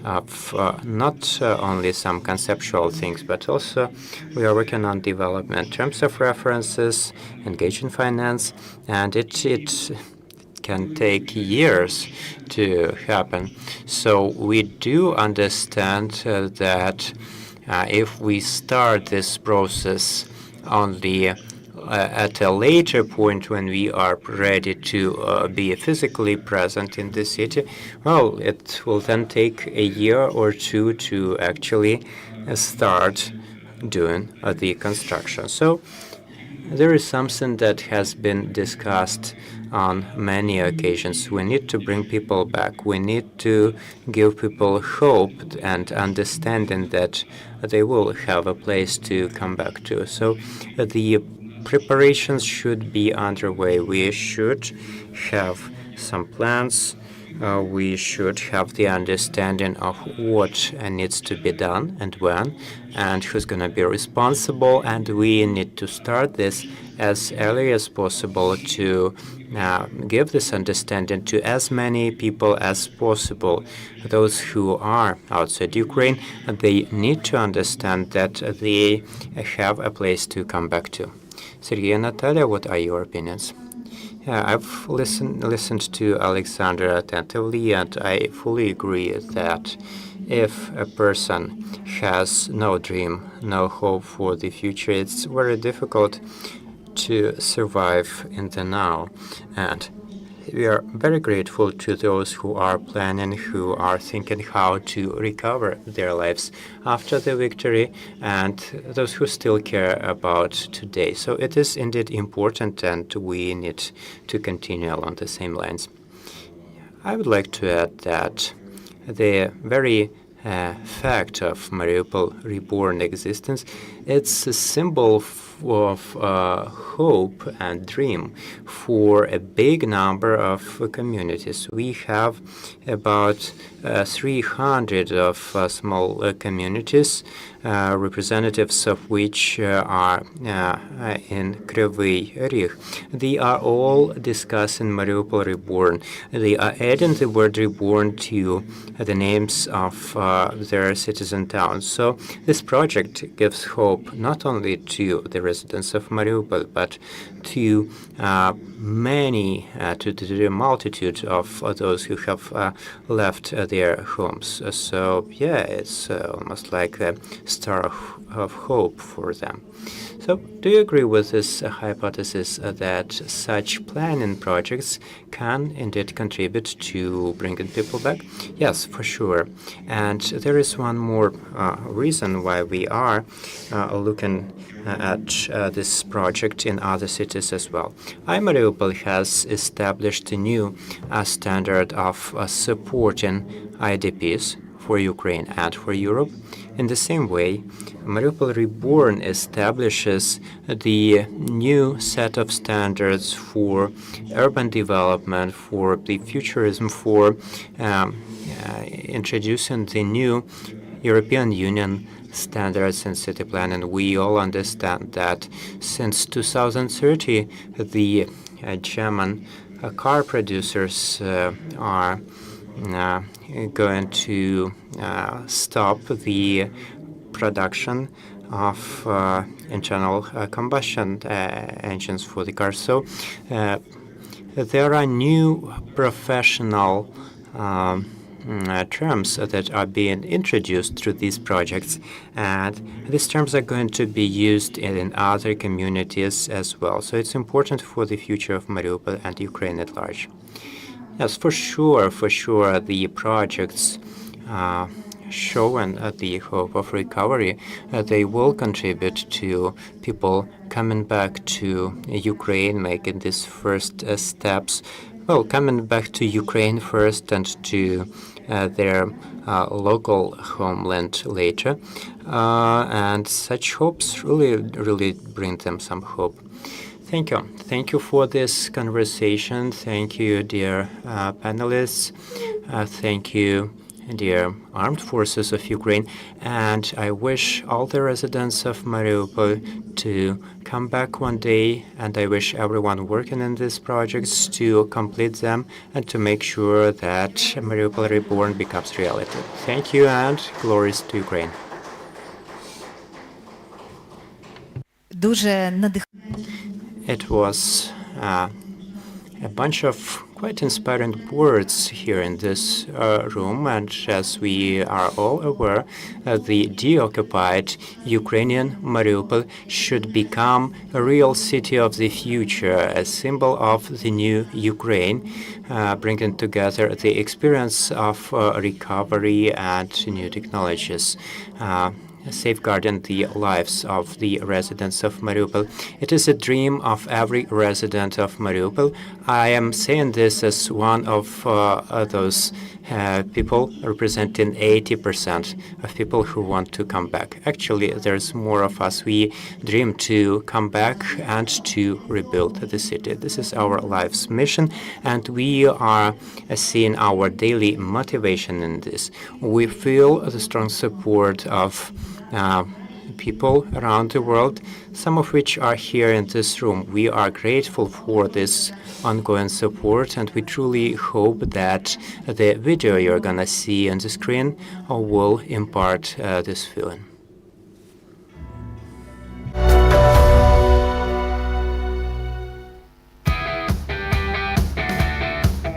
of not only some conceptual things, but also we are working on development in terms of references, engaging finance, and it can take years to happen. So we do understand that if we start this process only at a later point when we are ready to be physically present in the city, well, it will then take a year or two to actually start doing the construction. So there is something that has been discussed on many occasions. We need to bring people back. We need to give people hope and understanding that they will have a place to come back to. So the preparations should be underway. We should have some plans. We should have the understanding of what needs to be done and when, and who's going to be responsible. And we need to start this as early as possible to give this understanding to as many people as possible. Those who are outside Ukraine, they need to understand that they have a place to come back to. Sergey and Natalia, what are your opinions? Yeah, I've listened to Alexandra attentively, and I fully agree that if a person has no dream, no hope for the future, it's very difficult to survive in the now. And we are very grateful to those who are planning, who are thinking how to recover their lives after the victory, and those who still care about today. So it is indeed important, and we need to continue along the same lines. I would like to add that the very fact of Mariupol reborn existence, it's a symbol of hope and dream for a big number of communities. We have about 300 of small communities, representatives of which are in Kryvyi Rih. They are all discussing Mariupol reborn. They are adding the word reborn to the names of their citizen towns. So this project gives hope not only to the residents of Mariupol, but to many, to the multitude of those who have left their homes. So yeah, it's almost like a star of hope for them. So do you agree with this hypothesis that such planning projects can indeed contribute to bringing people back? Yes, for sure. And there is one more reason why we are looking at this project in other cities as well. IamMariupol has established a new standard of supporting IDPs for Ukraine and for Europe. In the same way, Mariupol Reborn establishes the new set of standards for urban development, for the futurism, for introducing the new European Union standards in city planning. We all understand that since 2030, the German car producers are going to stop the production of internal combustion engines for the cars. So there are new professional terms that are being introduced through these projects, and these terms are going to be used in other communities as well. So it's important for the future of Mariupol and Ukraine at large. Yes, for sure, the projects showing the hope of recovery, they will contribute to people coming back to Ukraine, making these first steps. Well, coming back to Ukraine first and to their local homeland later. And such hopes really bring them some hope. Thank you. Thank you for this conversation. Thank you, dear panelists. Thank you, dear Armed Forces of Ukraine. And I wish all the residents of Mariupol to come back one day. And I wish everyone working in these projects to complete them and to make sure that Mariupol Reborn becomes reality. Thank you, and glories to Ukraine. Дуже It was a bunch of quite inspiring words here in this room, and as we are all aware, the deoccupied Ukrainian Mariupol should become a real city of the future, a symbol of the new Ukraine, bringing together the experience of recovery and new technologies, safeguarding the lives of the residents of Mariupol. It is a dream of every resident of Mariupol. I am saying this as one of those people representing 80% of people who want to come back. Actually, there's more of us. We dream to come back and to rebuild the city. This is our life's mission, and we are seeing our daily motivation in this. We feel the strong support of people around the world, some of which are here in this room. We are grateful for this ongoing support, and we truly hope that the video you're going to see on the screen will impart this feeling.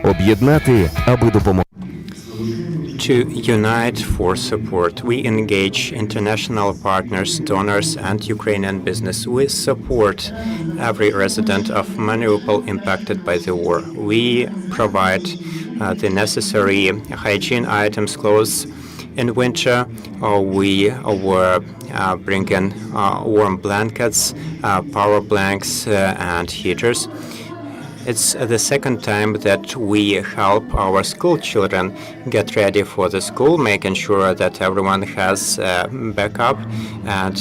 Об'єднати, аби допомогти. To unite for support, we engage international partners, donors, and Ukrainian business. We support every resident of Mariupol impacted by the war. We provide the necessary hygiene items, clothes. In winter, we were bringing warm blankets, power blanks, and heaters. It's the second time that we help our school children get ready for the school, making sure that everyone has backup and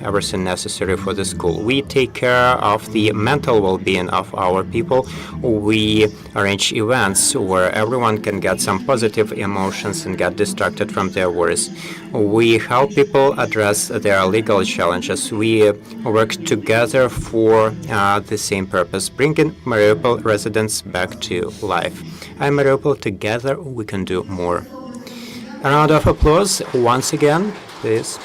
everything necessary for the school. We take care of the mental well-being of our people. We arrange events where everyone can get some positive emotions and get distracted from their worries. We help people address their legal challenges. We work together for the same purpose, bringing Mariupol residents back to life. IamMariupol, together we can do more. A round of applause once again, please.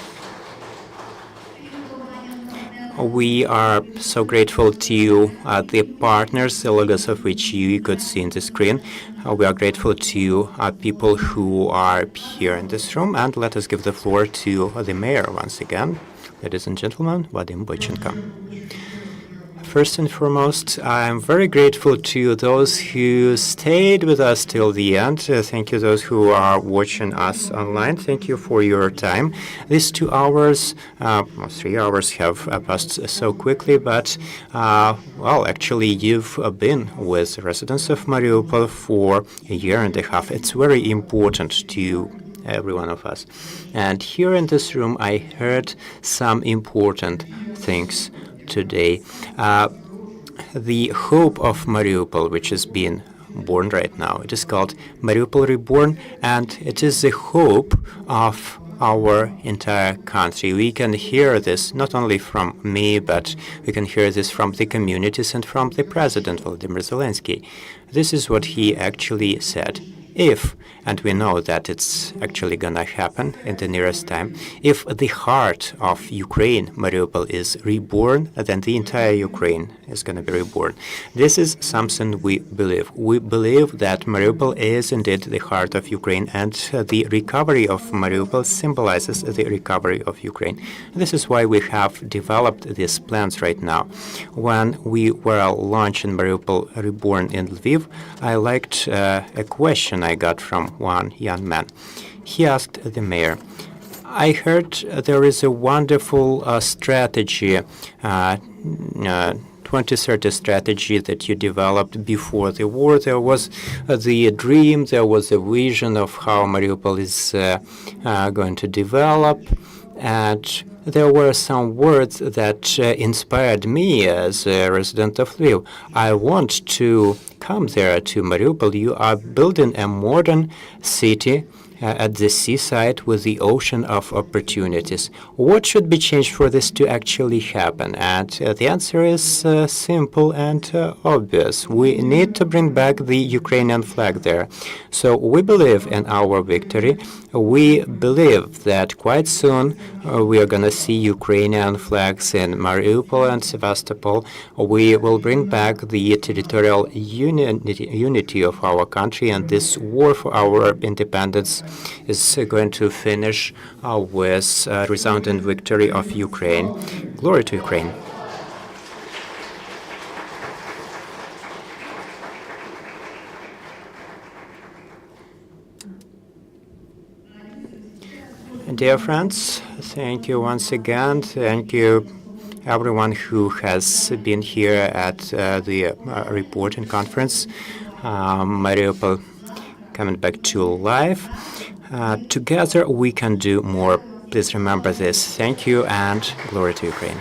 We are so grateful to the partners, the logos of which you could see on the screen. We are grateful to people who are here in this room, and let us give the floor to the mayor once again. Ladies and gentlemen, Vadim Boychenko. First and foremost, I am very grateful to those who stayed with us till the end. Thank you those who are watching us online. Thank you for your time. These 2 hours, 3 hours have passed so quickly, but well, actually you've been with residents of Mariupol for a year and a half. It's very important to every one of us. And here in this room, I heard some important things today. The hope of Mariupol, which is being born right now, it is called Mariupol Reborn, and it is the hope of our entire country. We can hear this not only from me, but we can hear this from the communities and from the President, Volodymyr Zelensky. This is what he actually said. If, and we know that it's actually gonna happen in the nearest time, if the heart of Ukraine, Mariupol, is reborn, then the entire Ukraine is gonna be reborn. This is something we believe. We believe that Mariupol is indeed the heart of Ukraine, and the recovery of Mariupol symbolizes the recovery of Ukraine. This is why we have developed these plans right now. When we were launching Mariupol Reborn in Lviv, I liked a question I got from one young man. He asked the mayor, I heard there is a wonderful strategy, 2030 strategy that you developed before the war. There was the dream, there was a vision of how Mariupol is going to develop, and there were some words that inspired me as a resident of Lviv. I want to come there to Mariupol. You are building a modern city at the seaside with the ocean of opportunities. What should be changed for this to actually happen? And the answer is simple and obvious. We need to bring back the Ukrainian flag there. So we believe in our victory. We believe that quite soon we are going to see Ukrainian flags in Mariupol and Sevastopol. We will bring back the territorial unity of our country, and this war for our independence is going to finish with resounding victory of Ukraine. Glory to Ukraine. Dear friends, thank you once again. Thank you everyone who has been here at the reporting conference. Mariupol coming back to life. Together we can do more. Please remember this. Thank you and glory to Ukraine.